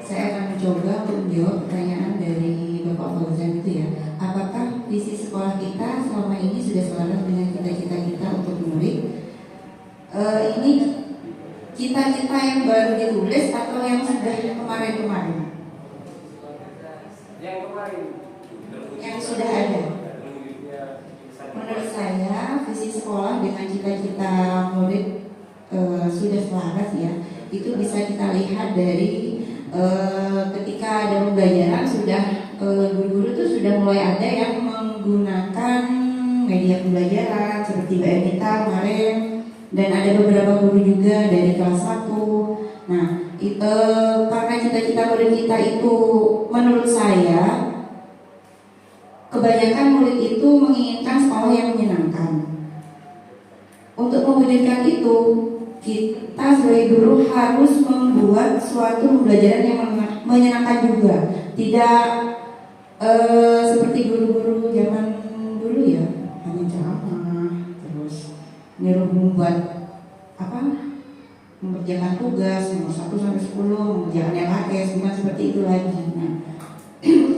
Saya akan mencoba untuk menjawab pertanyaan dari Bapak Fauzan itu ya. Apakah visi sekolah kita selama ini sudah selaras dengan cita-cita kita untuk murid? Ini cita-cita yang baru ditulis atau yang sudah kemarin-kemarin? Yang sudah ada. Menurut saya visi sekolah dengan cita-cita murid sudah selaras ya. Itu bisa kita lihat dari ketika ada pembelajaran sudah guru-guru itu sudah mulai ada yang menggunakan media pembelajaran seperti Mbak Ernita kemarin, dan ada beberapa guru juga dari kelas 1. Nah, karena cita-cita murid kita itu menurut saya kebanyakan murid itu menginginkan sekolah yang menyenangkan. Untuk mewujudkan itu, kita sebagai guru harus membuat suatu pembelajaran yang menyenangkan juga. Tidak seperti guru-guru zaman dulu ya, hanya ceramah, terus nyuruh membuat mengerjakan tugas nomor 1 sampai 10, mengerjakan LHS, bukan seperti itu lagi. Nah,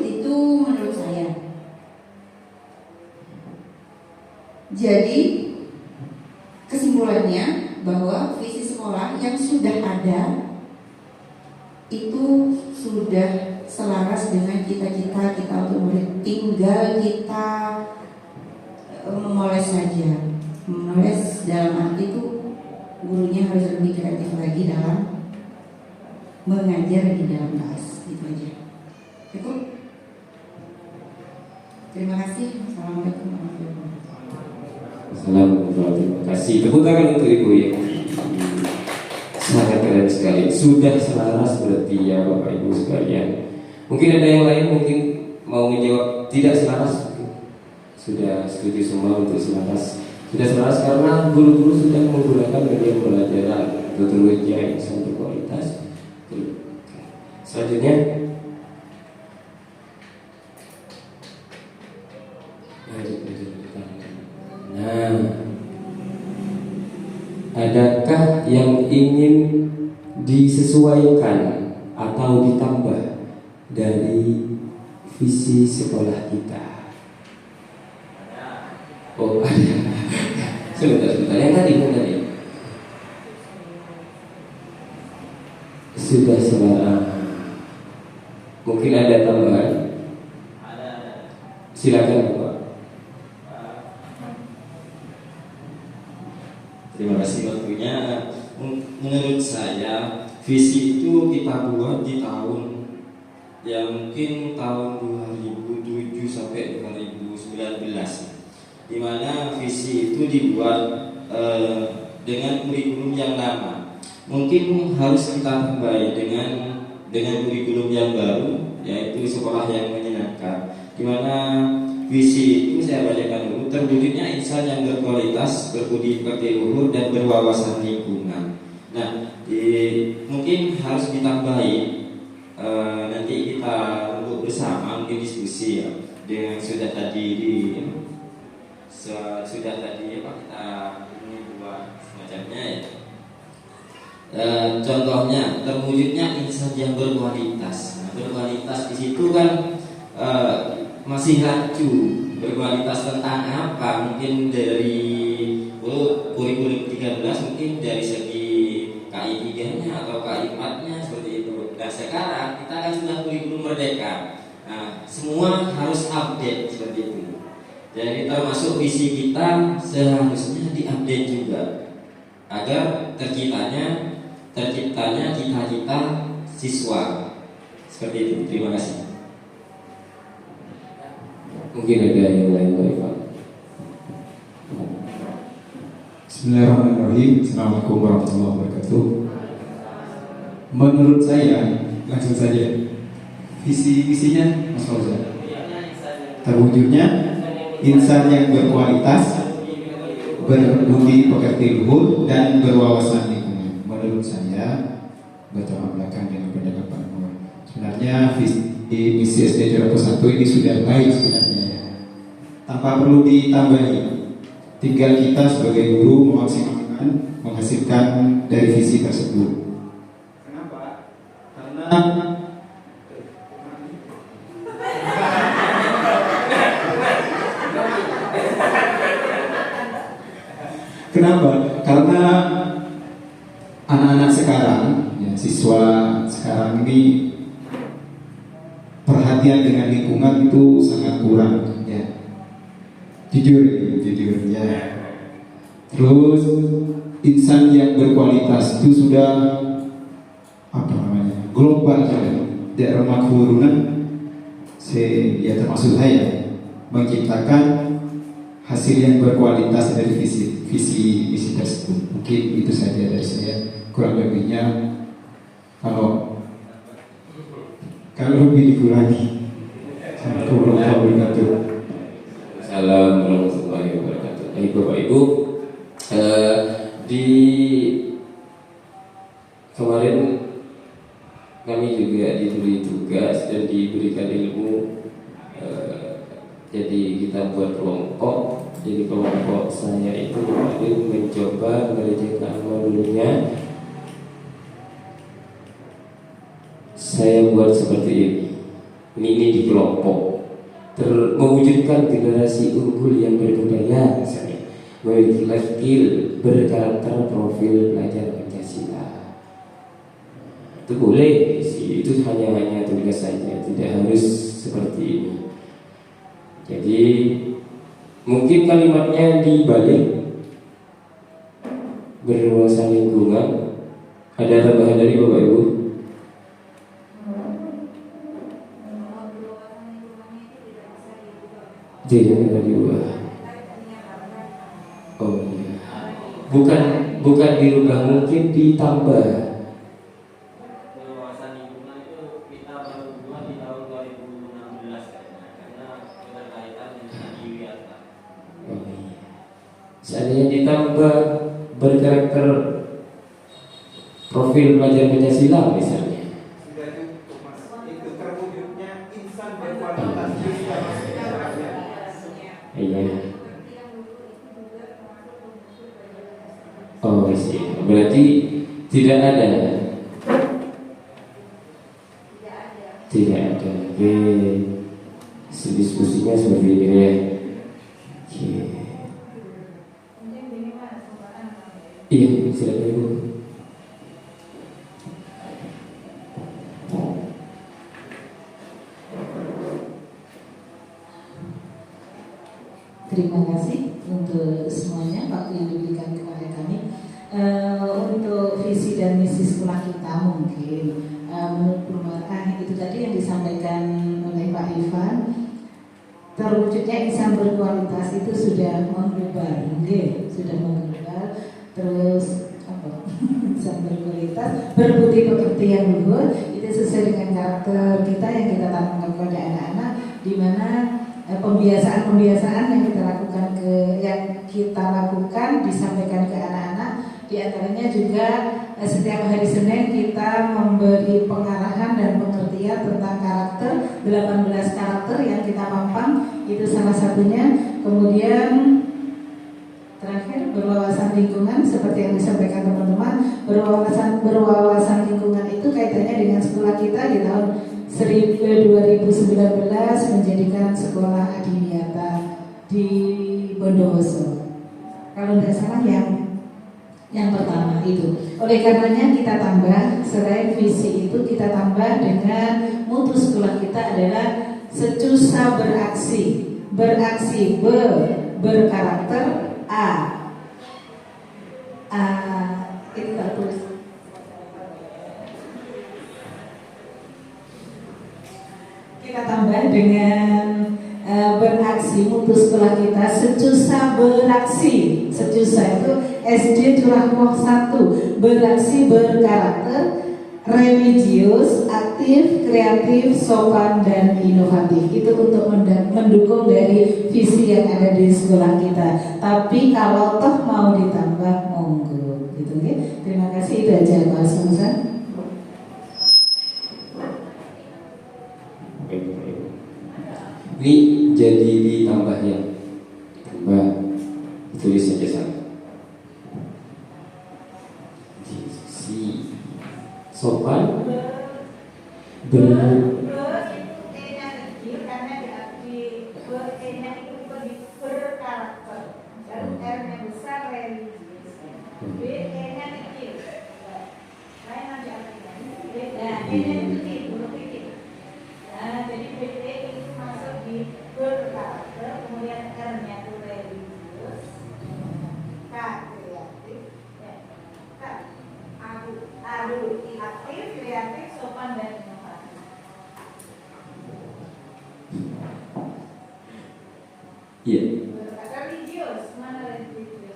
itu menurut saya. Jadi kesimpulannya bahwa visi sekolah yang sudah ada itu sudah selaras dengan cita-cita kita untuk murid. Tinggal kita memoles saja. Memoles dalam arti itu gurunya harus lebih kreatif lagi dalam mengajar di dalam kelas. Itu aja. Cukup. Terima kasih. Assalamualaikum warahmatullahi wabarakatuh. Assalamualaikum, terima kasih. Tepuk tangan untuk Ibu ya. Sangat keren sekali. Sudah selaras berarti ya Bapak Ibu sekalian. Mungkin ada yang lain mungkin mau menjawab tidak selaras. Sudah setuju semua untuk selaras. Sudah selaras karena guru-guru sudah menggunakan media pembelajaran metodologi yang sangat berkualitas. Selanjutnya, nah, adakah yang ingin disesuaikan atau ditambah dari visi sekolah kita? Oh, ada. Sebentar. Yang tadi. Sudah selaras. Mungkin ada tambahan? Silakan Pak. Terima kasih waktunya. Menurut saya visi itu kita buat di tahun yang mungkin tahun 2007 sampai 2019, di mana visi itu dibuat dengan kurikulum yang lama. Mungkin harus kita kembali dengan kurikulum yang baru, yaitu sekolah yang menyenangkan. Di mana visi itu saya bacakan dulu, terwujudnya insan yang berkualitas, berbudi pekerti luhur dan berwawasan lingkungan. Nah, mungkin harus ditambahi nanti kita untuk bersama mungkin diskusi ya, dengan sudah tadi kita ini buat semacamnya ya. Contohnya terwujudnya insan yang berkualitas. Nah, berkualitas di situ kan masih laju berkualitas tentang apa? Mungkin dari kurikulum 13 mungkin dari segi KI 3-nya atau KI 4-nya seperti itu. Nah sekarang kita kan sudah kurikulum merdeka. Nah semua harus update seperti itu. Jadi termasuk visi kita seharusnya diupdate juga agar terciptanya cita-cita siswa seperti itu. Terima kasih. Mungkin ada yang lain Pak Ivan. Bismillahirrahmanirrahim. Assalamualaikum warahmatullahi wabarakatuh. Menurut saya, langsung saja visi-visinya Mas Fauzan, terwujudnya insan yang berkualitas, berbudi pekerti luhur dan berwawasan lingkungan. Menurut saya bertolak belakang dengan pendapat Pak Nur. Sebenarnya visi misi SD Curakow 1 ini sudah baik sebenarnya ya. Tanpa perlu ditambahi. Tinggal kita sebagai guru memaksimalkan, menghasilkan dari visi tersebut. Kenapa? Kenapa? Karena anak-anak sekarang, ya, siswa sekarang ini perhatian dengan lingkungan itu sangat kurang, ya. Jujur ya. Terus insan yang berkualitas itu sudah global ya. Daerah makhurunan, ya termasuk saya menciptakan hasil yang berkualitas dari visi misi tersebut. Mungkin itu saja dari saya. Kurang lebihnya kalau lebih dikurangi. Assalamualaikum warahmatullahi wabarakatuh. Assalamualaikum warahmatullahi wabarakatuh. Bapak Ibu, di kemarin kami juga diberi tugas dan diberikan ilmu. Jadi kita buat kelompok. Jadi kelompok saya itu kemarin mencoba mengerjakan modulnya. Saya buat seperti ini di kelompok. Mewujudkan generasi unggul yang berbudaya, misalnya memiliki life skill, berkarakter, profil pelajar Pancasila. Itu boleh sih, itu hanya tugas saja, tidak harus seperti ini. Jadi mungkin kalimatnya dibalik, berwawasan lingkungan. Ada tambahan dari Bapak Ibu? Tidak ada diubah. Oh iya. Bukan dirubah, mungkin ditambah. Wawasan lingkungan itu kita baru buat di tahun 2016 karena berkaitan dengan Wiata. Oh iya. Seandainya ditambah berkarakter profil pelajar Pancasila misalnya. Sudah cukup Mas. Itu terwujudnya insan berkualitas. Iya. Oh sih, berarti tidak ada. Oke, diskusinya seperti ini ya. Oke. Iya, silakan Ibu. Terima kasih untuk semuanya waktu yang diberikan kepada kami. Untuk visi dan misi sekolah kita mungkin menurut perubahan itu tadi yang disampaikan oleh Pak Ivan, terwujudnya insan berkualitas itu sudah mengglobal, sudah mengglobal. Terus insan berkualitas, berbudi pekerti yang luhur, itu sesuai dengan karakter kita yang kita tanamkan kepada anak-anak, di mana pembiasaan-pembiasaan yang kita lakukan disampaikan ke anak-anak. Di antaranya juga setiap hari Senin kita memberi pengarahan dan pengertian tentang karakter, 18 karakter yang kita pampang, itu salah satunya. Kemudian terakhir berwawasan lingkungan, seperti yang disampaikan teman-teman. Berwawasan lingkungan itu kaitannya dengan sekolah kita di tahun 2019 menjadikan sekolah Adiniata di Bondowoso. Kalau tidak salah yang pertama itu. Oleh karenanya kita tambah, selain visi itu kita tambah dengan mutu sekolah kita adalah secusa beraksi. Beraksi berkarakter itu tak tulis. Kita tambah dengan beraksi, mutu sekolah kita secusa beraksi. Secusa itu SD Curah Moh 1, beraksi berkarakter religius, aktif, kreatif, sopan, dan inovatif. Itu untuk mendukung dari visi yang ada di sekolah kita. Tapi kalau toh mau ditambah, monggo gitu ya. Terima kasih, itu aja Pak Susan. Ini jadi ditambahnya, tambah tulis saja sana. Si sopan aktif, kreatif, sopan, dan inovatif. Iya. Religius, mana religiusnya?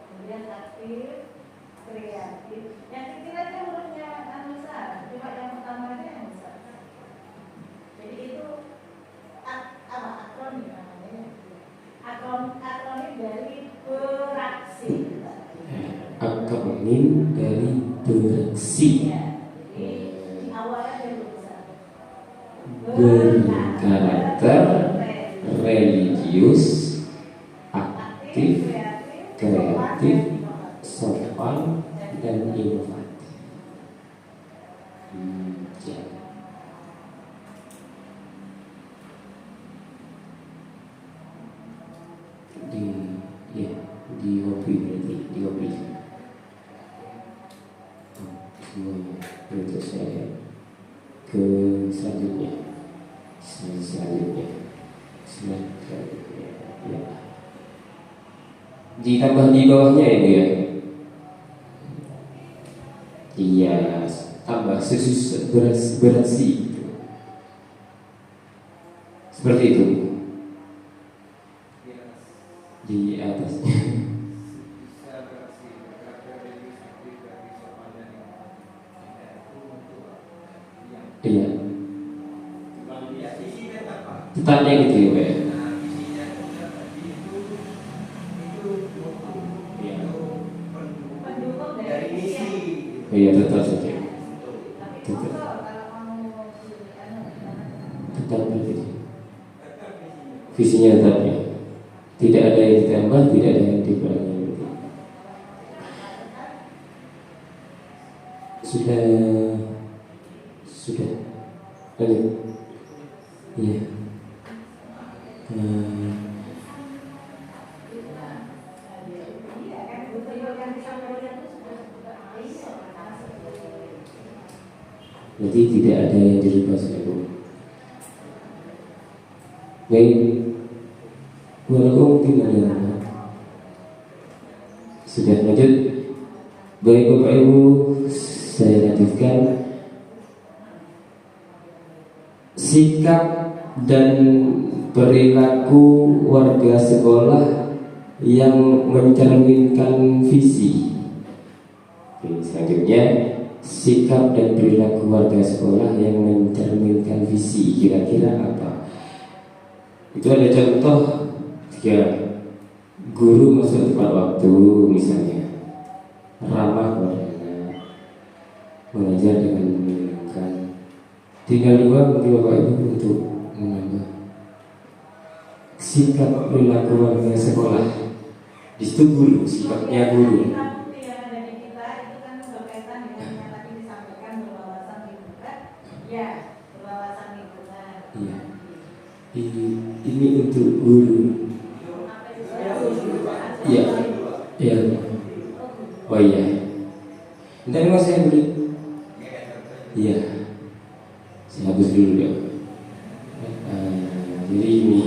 Kemudian aktif, kreatif. Yang kecil-kecil hurufnya besar, cuma yang pertama aja yang besar. Jadi itu akronim namanya. Akronim dari beraksi. Akronim dari beraksi. Ya, jadi di awalnya dari besar. Berkarakter, religius, aktif, kreatif, sopan, dan inovatif. Ya. Di hobi berarti di hobi. Semuanya. Untuk saya ke selanjutnya. Ya. Ditambah di bawahnya ya Bu ya. Iya, tambah sesusu beraksi gitu. Seperti itu. Di atas. Iya. Tetapnya gitu ya Pak. Pendukung dari misi. Iya tetap saja. Tetap begitu. Visinya tetap ya. Tidak ada yang ditambah, tidak ada yang dikurangi. Sudah. Lanjut. Iya. Jadi tidak ada yang dirubah Bu. Baik. Walaupun tidak ada. Sudah lanjut. Baik Bapak Ibu, saya lanjutkan. Sikap dan perilaku warga sekolah yang mencerminkan visi. Selanjutnya, sikap dan perilaku warga sekolah yang mencerminkan visi. Kira-kira apa? Itu ada contoh jika guru masuk tepat waktu, misalnya ramah kepada anak, mengajar dengan menyenangkan. Tinggal dua mungkin Bapak Ibu untuk menambah sikap perilaku warga sekolah Di situ guru, sifatnya guru. Iya. Ini untuk guru. Iya. Iya. Oh iya. Ntar mas saya beli. Iya. Saya hapus dulu ya. Jadi ini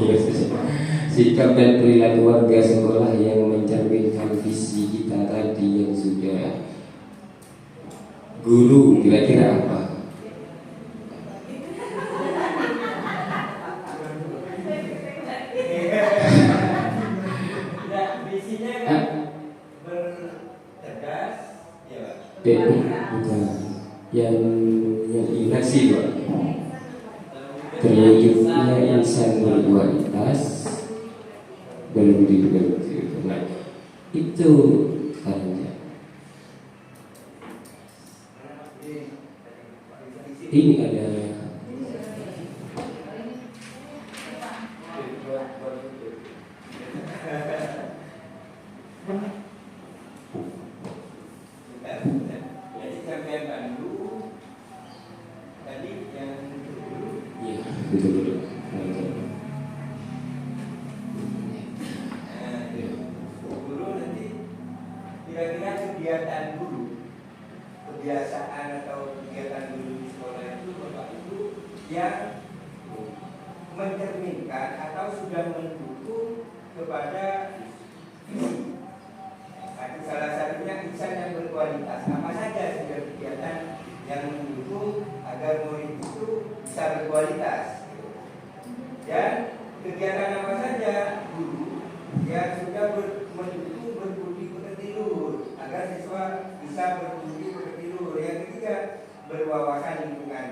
sikap dan perilaku warga sekolah yang mencerminkan visi kita tadi yang sudah. Guru kira-kira apa? Bukan yang inasi Pak. Terwujudnya insan berkualitas berbudi pekerti. Nah, itu caranya. Ini ada betul. Guru nanti kira-kira kegiatan guru, kebiasaan atau kegiatan guru di sekolah itu Bapak Ibu yang mencerminkan atau sudah mendukung kepada salah satunya insan yang berkualitas. Apa saja sudah kegiatan yang mendukung agar murid itu bisa berkualitas. Dan kegiatan apa saja guru yang sudah mendukung berbudi pekerti luhur agar siswa bisa berbudi pekerti luhur. Yang ketiga, berwawasan lingkungan.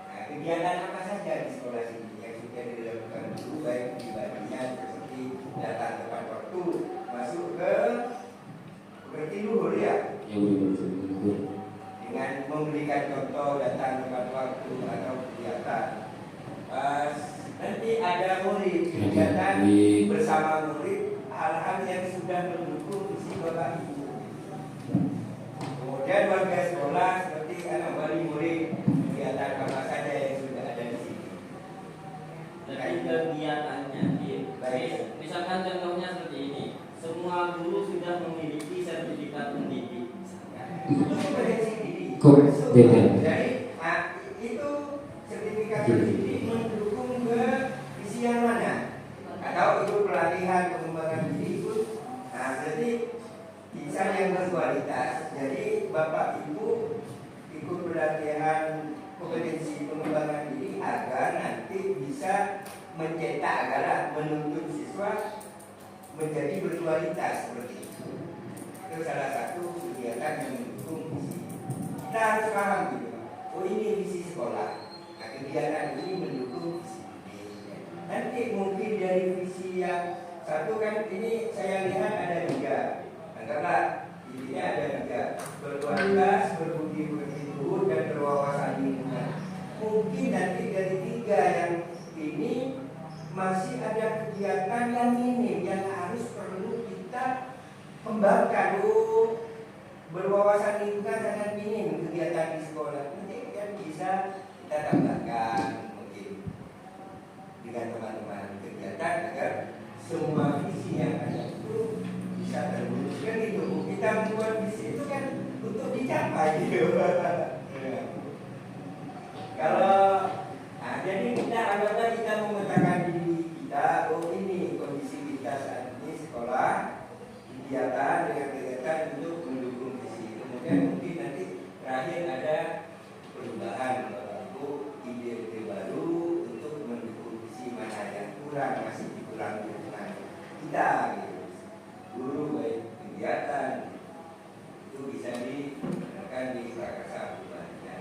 Nah, kegiatan apa saja di sekolah ini yang sudah dilakukan guru, baik pribadinya seperti datang tepat waktu, masuk ke pekerti luhur ya. Dengan memberikan contoh datang tepat waktu atau kegiatan. Nanti ada murid, kegiatan bersama murid, hal-hal yang sudah mendukung visi Bapak Ibu. Kemudian warga sekolah seperti wali murid, kegiatan apa saja yang sudah ada di sini. Jadi kegiatannya, baik. Misalkan contohnya seperti ini, semua guru sudah memiliki sertifikat pendidik. Kok beda? Jadi, itu sertifikat pendidik mendukung ke visi yang mana? Atau itu pelatihan pengembangan diri itu? Nah, berarti insan yang berkualitas. Jadi Bapak Ibu ikut pelatihan kompetensi pengembangan diri agar nanti bisa mencetak agar menuntut siswa menjadi berkualitas seperti itu. Itu salah satu kegiatan yang mendukung visi. Kita harus paham gitu. Oh, ini visi sekolah. Nah, kegiatan ini mendukung visi ini. Nanti mungkin dari visi yang satu kan ini saya lihat ada 3. Anggaplah intinya ada 3: berkualitas, berbudi pekerti luhur, dan berwawasan lingkungan. Mungkin nanti dari 3 yang ini masih ada kegiatan yang minim yang harus perlu kita kembangkan. Berwawasan lingkungan sangat minim kegiatan di sekolah. Nanti kan bisa kita tambahkan mungkin dengan teman-teman kegiatan agar semua visi yang ada itu bisa terwujudkan. Itu kita membuat visi itu kan untuk dicapai gitu. Kalau jadi kita anggaplah kita memetakan diri kita, oh ini kondisi kita saat ini sekolah, kegiatan dengan kegiatan untuk mendukung visi. Kemudian mungkin nanti terakhir ada perubahan, atau ide-ide baru untuk mendukung visi mana yang kurang, masih dikurangi dengan kita gitu. Guru baik kegiatan itu bisa digunakan di prakasa perubahannya.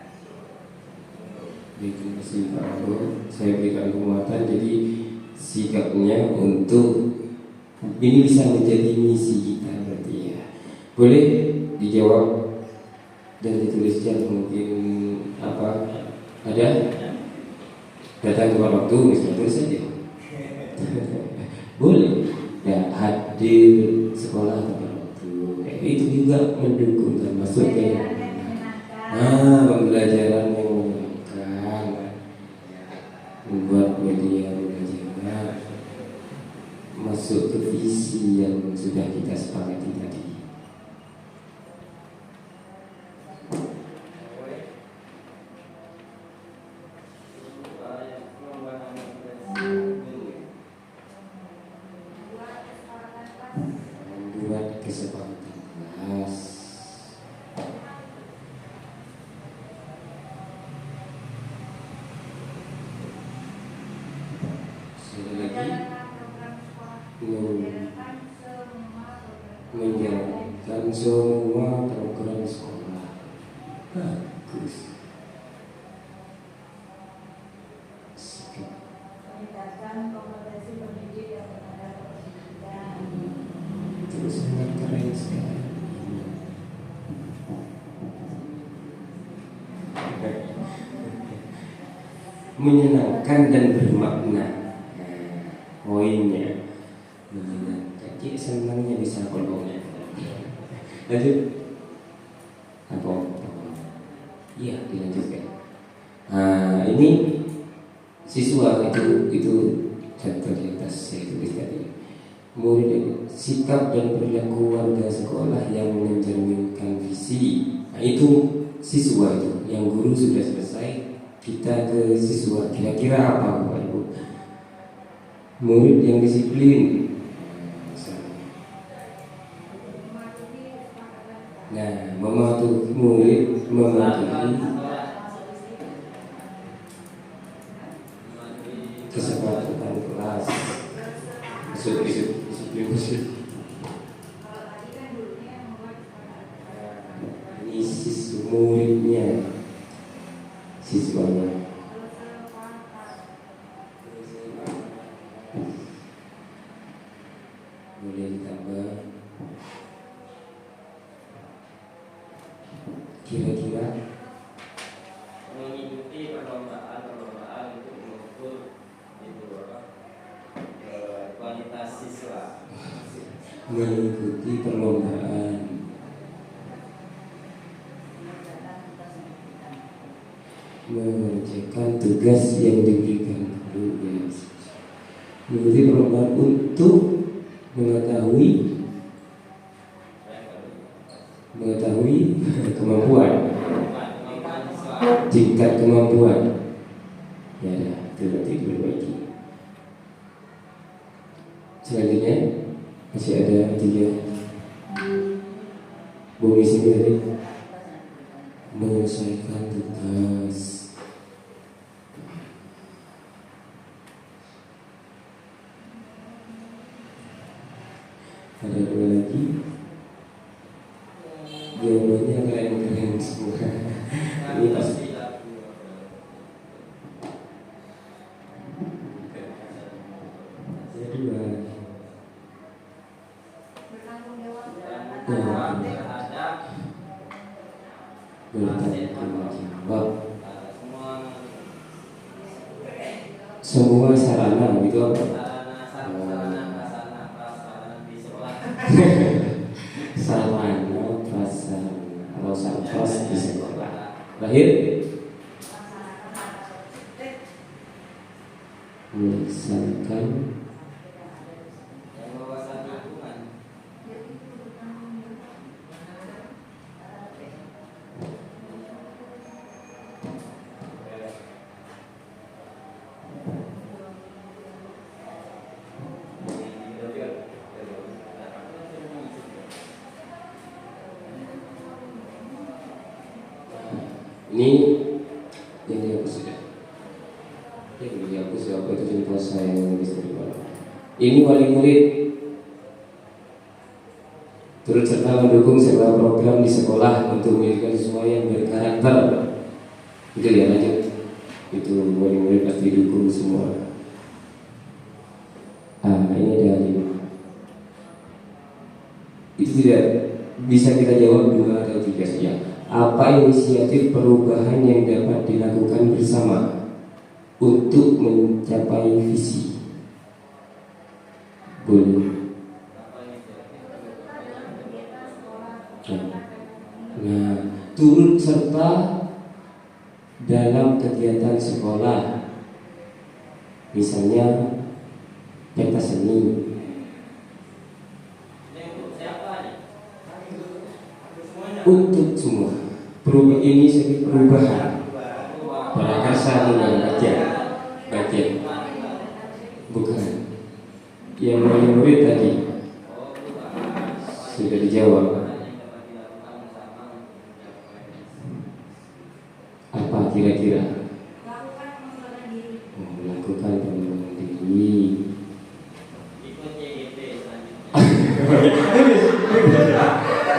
Terima kasih Pak Argo. Saya berikan penguatan. Jadi sikapnya untuk ini bisa menjadi misi kita berarti ya. Boleh dijawab dan dituliskan mungkin apa ada datang tepat waktu misalnya tulis saja. Boleh. Ya, hadir sekolah juga mendukung termasuk pembelajaran yang menyenangkan, membuat media belajarnya masuk ke visi yang sudah kita sepakati tadi. Membuat kesepakatan kelas. Sekali lagi menjalankan semua program sekolah. Bagus. Sikap. Meningkatkan kompetensi pendidik yang berada berpendidikan. Terus sangat keren sekali. Menyenangkan dan bermakna. Poinnya menyenangkan. Cik senangnya bisa kolongnya. Lanjut. Apa? Iya, dilanjutkan. Ini siswa itu contoh di atas saya tulis tadi. Murid sikap dan perilaku warga sekolah yang mencerminkan visi. Itu siswa itu, yang guru sudah selesai, kita ke siswa. Kira-kira apa Bapak Ibu? Murid yang disiplin. Nah, mematuhi murid, mematuhi kesepakatan kelas. Disiplin. Ini siswa muridnya, siswanya. Boleh ditambah. Kira-kira mengikuti perlombaan untuk mengukur itu apa? Kualitas siswa. mengikuti perlombaan, mengerjakan tugas yang diberikan guru, mengikuti perlombaan untuk mengetahui kemampuan, tingkat kemampuan. Ya, itu nanti diperbaiki. Selanjutnya masih ada 3 bumi sendiri menyelesaikan tugas. Ada 2 lagi. Jawabannya keren-keren semua. Ini pasti ada 2 lagi. Bertanggung jawab semua sarana itu apa? Sarana prasarana atau sarpras di sekolah. Terakhir melaksanakan ini yang dihapus sudah. Yang dihapus apa itu cerita saya yang nulis dari bawah. Ini wali murid turut serta mendukung segala program di sekolah untuk menjadikan siswa yang berkarakter. Itu ya, lanjut. Itu wali murid pasti dukung semua. Ini ada 5. Itu tidak bisa kita jawab 2 atau 3 saja. Apa inisiatif perubahan yang dapat dilakukan bersama untuk mencapai visi? Boleh. dalam kegiatan sekolah, misalnya pentas seni. Untuk semua perubahan ini sebagai perubahan prakarsa bagian bukan yang murid tadi sudah dijawab. Apa kira-kira? Melakukan pengembangan diri.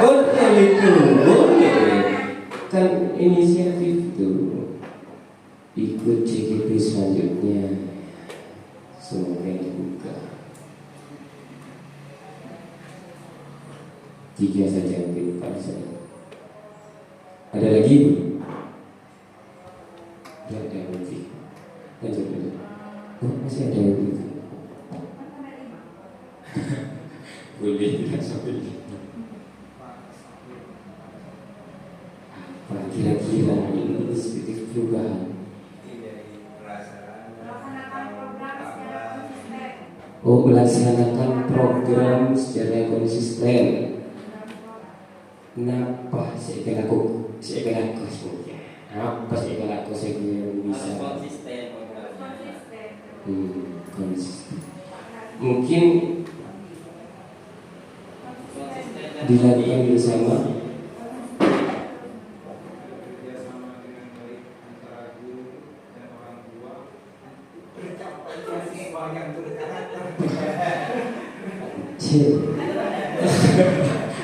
Boleh itu, boleh. Kan inisiatif itu. Ikut CGP selanjutnya. Semoga dibuka. 3 saja mungkin Pak saya. Ada lagi? Tidak ada lagi. Lanjut. Oh, masih ada lagi. Boleh tidak sampai gitu. Apa kira-kira ini inisiatif perubahan? Oh, melaksanakan program secara konsisten. Kenapa saya kena aku semuanya? Apa saya kena aku saya bisa? Konsisten. Mungkin dilakukan bersama.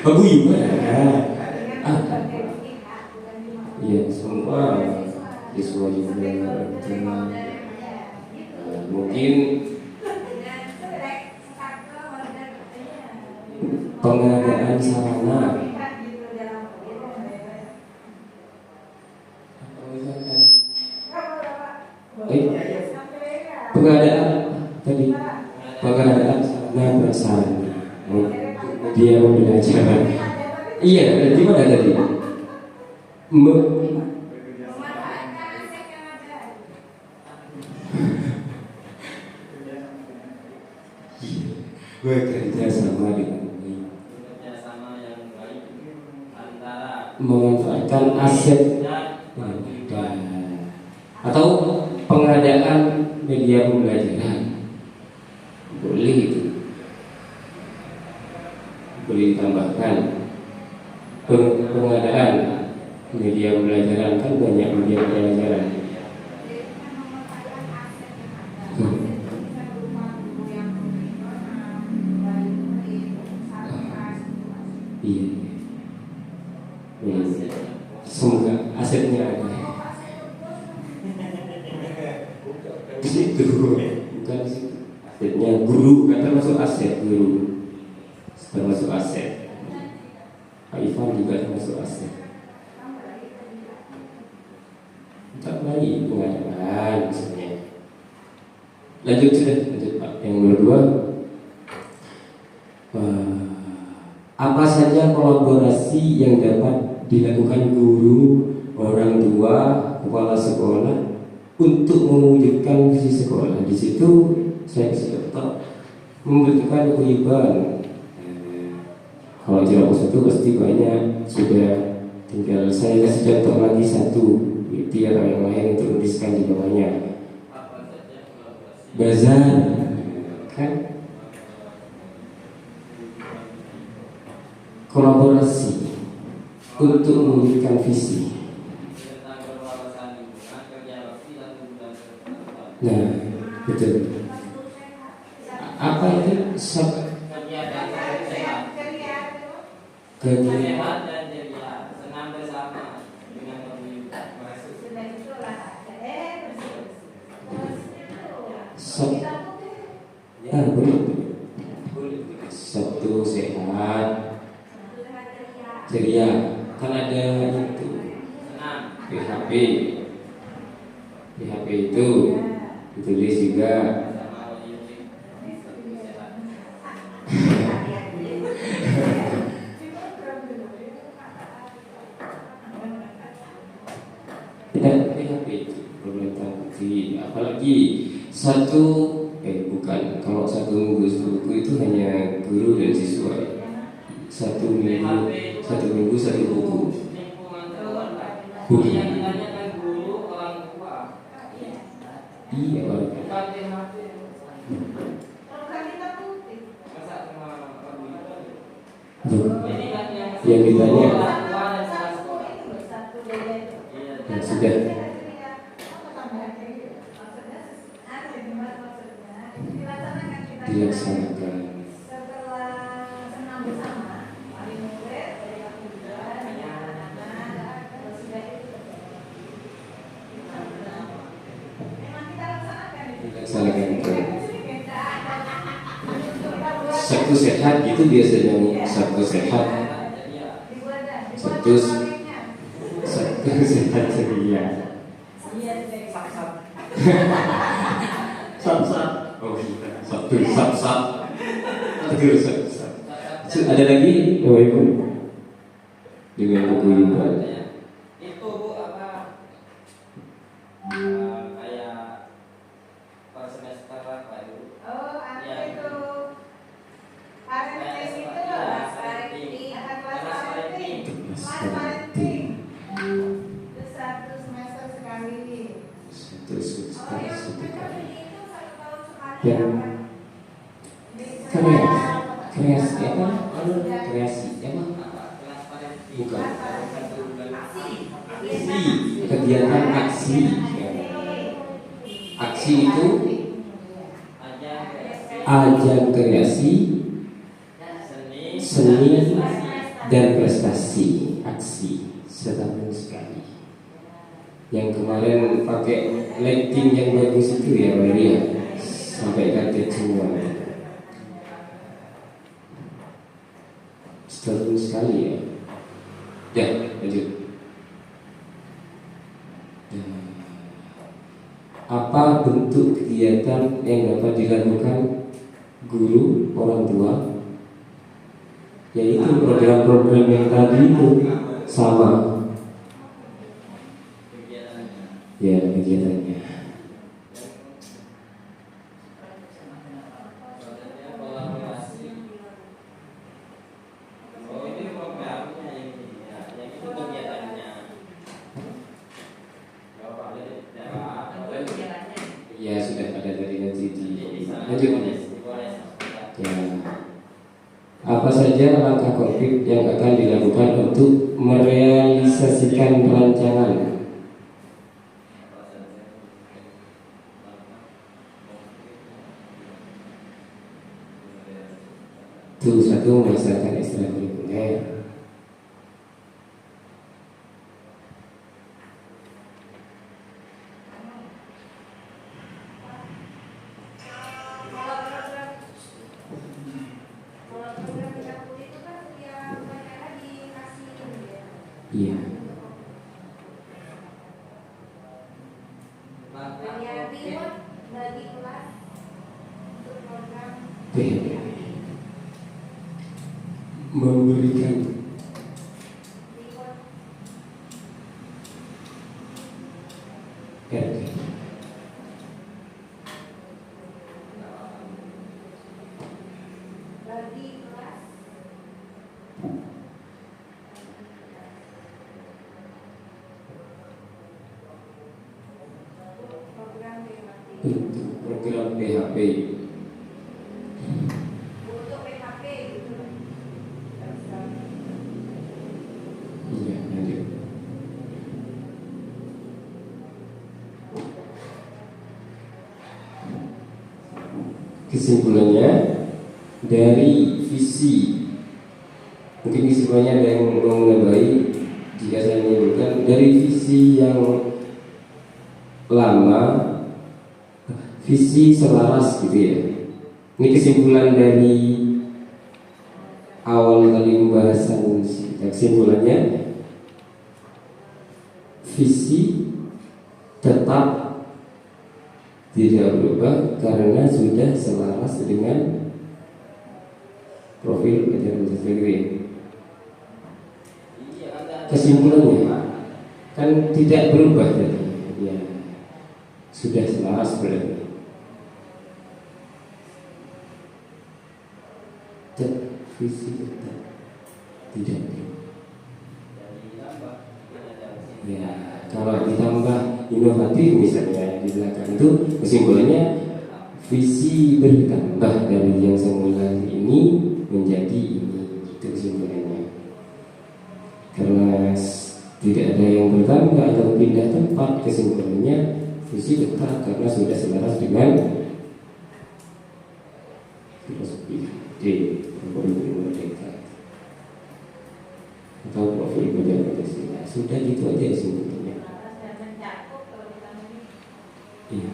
Bagus juga. Ya semua juga mungkin pengadaan sarana. Pengadaan sarana prasarana. Dia belajar. Iya, gimana tadi? Bekerja sama dengan memanfaatkan aset atau pengadaan media pembelajaran, boleh itu. Boleh ditambahkan pengadaan media pembelajaran, kan banyak media pembelajaran. Iya. Semoga asetnya ada. Di situ bukan di situ. Asetnya guru kan termasuk aset guru. Termasuk aset. Pak Ivan juga termasuk aset. Tak baik pengadaan misalnya. Lanjut Pak. Yang kedua, apa saja kolaborasi yang dapat dilakukan guru, orang tua, kepala sekolah untuk mewujudkan visi sekolah? Di situ saya tetap membutuhkan kehidupan. Kalau jawaban satu pasti banyak, sudah tinggal saya kasih contoh lagi satu, biar yang lain untuk menuliskan di bawahnya. Bazar, kan? Kolaborasi untuk mewujudkan visi. Nah, betul. Apa itu? Sehat dan ceria, senang bersama dengan pemerintah. Sabtu sehat, ceria. Kan ada itu PHP itu ditulis juga. Dan PHP itu permintaan bukti, apalagi kalau satu minggu buku itu hanya guru dan siswa. Satu minggu satu buku. Buku. Iya, Pak. Yang ditanya ya sudah. Dilaksanakan. Sabtu sehat itu biasanya Sabtu sehat. Sabtu sehat ceria. Sab-sab. Oh iya, Sabtu sab-sab. Aduh, sab-sab. Ada lagi? Oh ibu. Dengan buku ibu. Itu Bu apa? Kayak per semester apa itu? Oh, apa Ya. itu? Parenting itu loh, Mas parenting. Ada kelas parenting. Kelas parenting. Itu 1 semester sekali. Terus Oh, yang metode itu 1 tahun sekali. yang kreasi apa? Kreasi apa? Kelas parenting. Bukan. Aksi. Kegiatan aksi. Aksi itu ajang kreasi, seni dan prestasi. Aksi setahun sekali. Yang kemarin pakai lighting yang bagus itu ya, Maria, sampai kaget semua. Setahun sekali ya. Ya, lanjut. Apa bentuk kegiatan yang dapat dilakukan guru orang tua? Yaitu program-program yang tadi itu sama. Ya, kegiatannya. Oh, ini programnya ini. Ya, yang itu kegiatannya. Ya, sudah ada dari nanti di lanjut. Ya. Apa saja langkah konkret yang akan dilakukan untuk merealisasikan rancangan? Itu satu, melaksanakan ekstrakurikuler. Iya. Bagi kelas untuk program Memberikan RT. bagi kelas program PHP Untuk program PHP. untuk PHP gitu. Iya, lanjut. Kesimpulannya dari visi, mungkin kesimpulannya ada yang mau menambahi. Jika saya menyimpulkan dari visi yang lama, visi selaras gitu ya. Ini kesimpulan dari awal tadi pembahasan kita. Kesimpulannya visi tetap tidak berubah karena sudah selaras dengan profil ajaran negeri. Kesimpulannya, kan tidak berubah tadi. Ya, sudah selaras berarti. Visi tetap tidak berubah. Ya, kalau ditambah inovatif misalnya di belakang itu kesimpulannya visi bertambah dari yang semula ini menjadi ini, itu kesimpulannya. Karena tidak ada yang bertambah atau pindah tempat, kesimpulannya visi tetap karena sudah selaras dengan filosofi D Republik Merdeka atau profil budaya Pancasila. Sudah gitu aja kesimpulannya. Iya.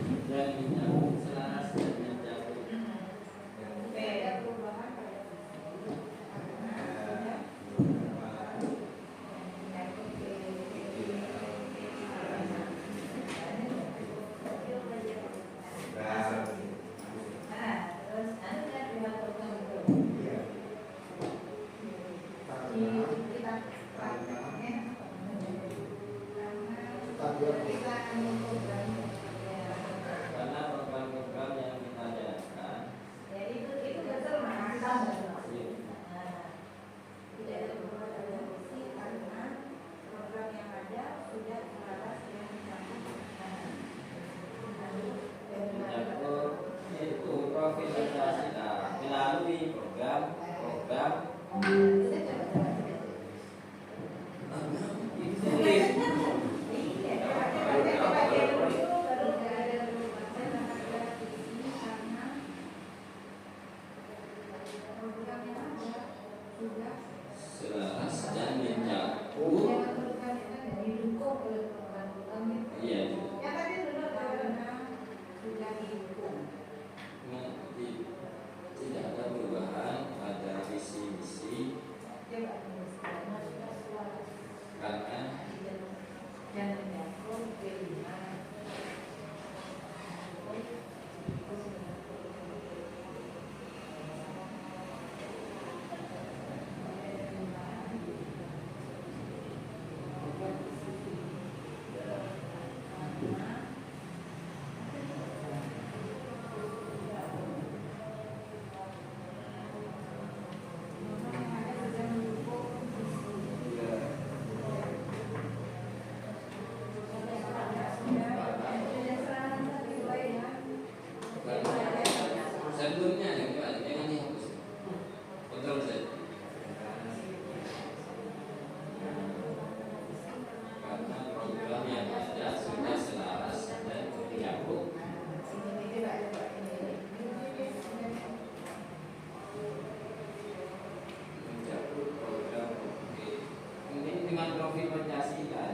Karena program-program yang kita jalankan itu profesionalisasi melalui program-program selaras dan mencakup. Iya. Tidak ada perubahan pada visi misi karena sebelumnya jangan dihapus. Kontrol saja. Karena program yang ada sudah selaras dan menyambung. Mencakup program mungkin dengan profil Pancasila.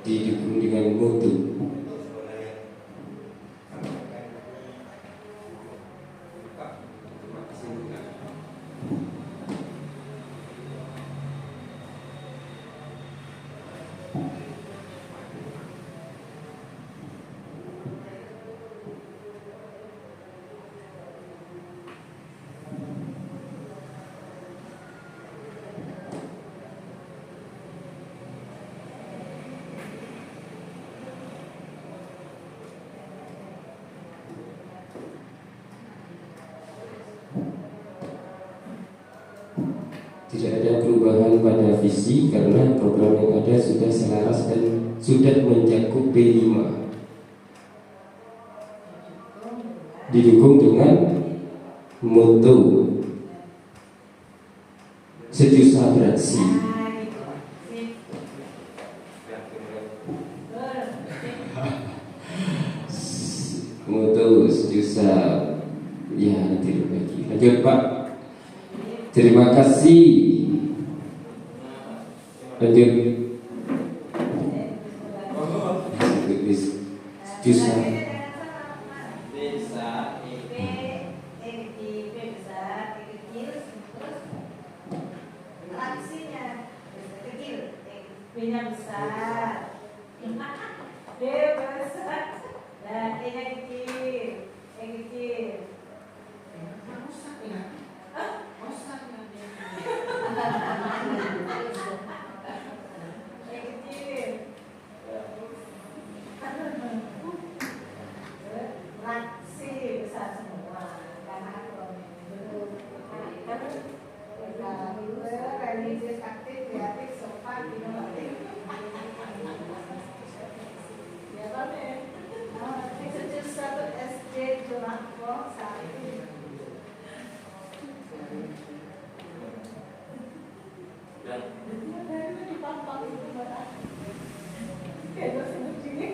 Didukung dengan mutu. Tidak ada perubahan pada visi karena program yang ada sudah selaras dan sudah mencakup B5. Didukung dengan moto sejusa beraksi. Moto sejusa, ya nanti berbagi. Lanjut Pak. Terima kasih. Lanjut. Sejusa. Besar, besar. Nah, E-nya kecil. E kecil. E kecil. Fraksi besar semua. Karena akronim belum. Religius, aktif, kreatif, sopan, inovatif. Ya kan ya? Sejak 1 SD Jolangko saat ini. Di pampang itu mana? Kayak sini.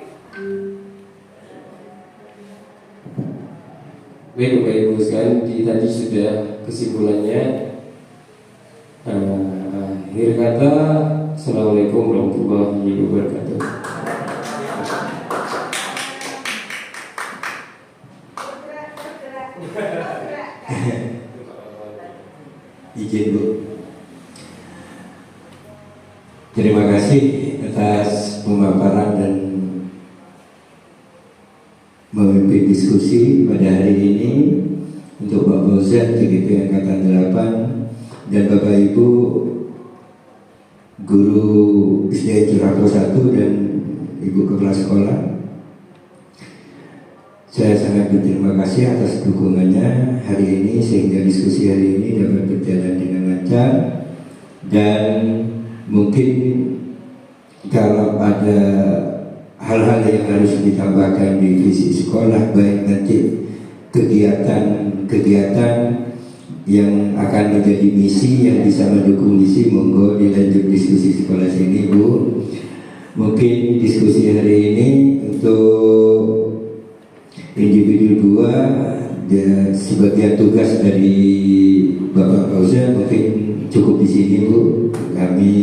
Baik Bapak Ibu sekalian, tadi sudah kesimpulannya. Akhir kata, Assalamualaikum warahmatullahi wabarakatuh. Izin Bu. Terima kasih atas pemaparan dan memimpin diskusi pada hari ini untuk Pak Fauzan TGP Angkatan 8 dan Bapak Ibu Guru SD Curhato 1 dan Ibu Kepala Sekolah. Saya sangat berterima kasih atas dukungannya hari ini sehingga diskusi hari ini dapat berjalan dengan lancar, dan mungkin kalau ada hal-hal yang harus ditambahkan di visi sekolah, baik nanti kegiatan yang akan menjadi misi yang bisa mendukung misi, monggo dilanjut diskusi sekolah sini Bu. Mungkin diskusi hari ini untuk individu 2 dan sebagian tugas dari Bapak Fauzan mungkin cukup di sini Bu. Kami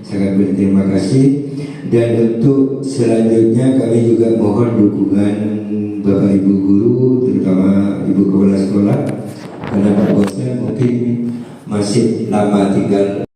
sangat berterima kasih, dan untuk selanjutnya kami juga mohon dukungan Bapak Ibu Guru, terutama Ibu Kepala Sekolah, karena Pak Fauzan mungkin masih lama tinggal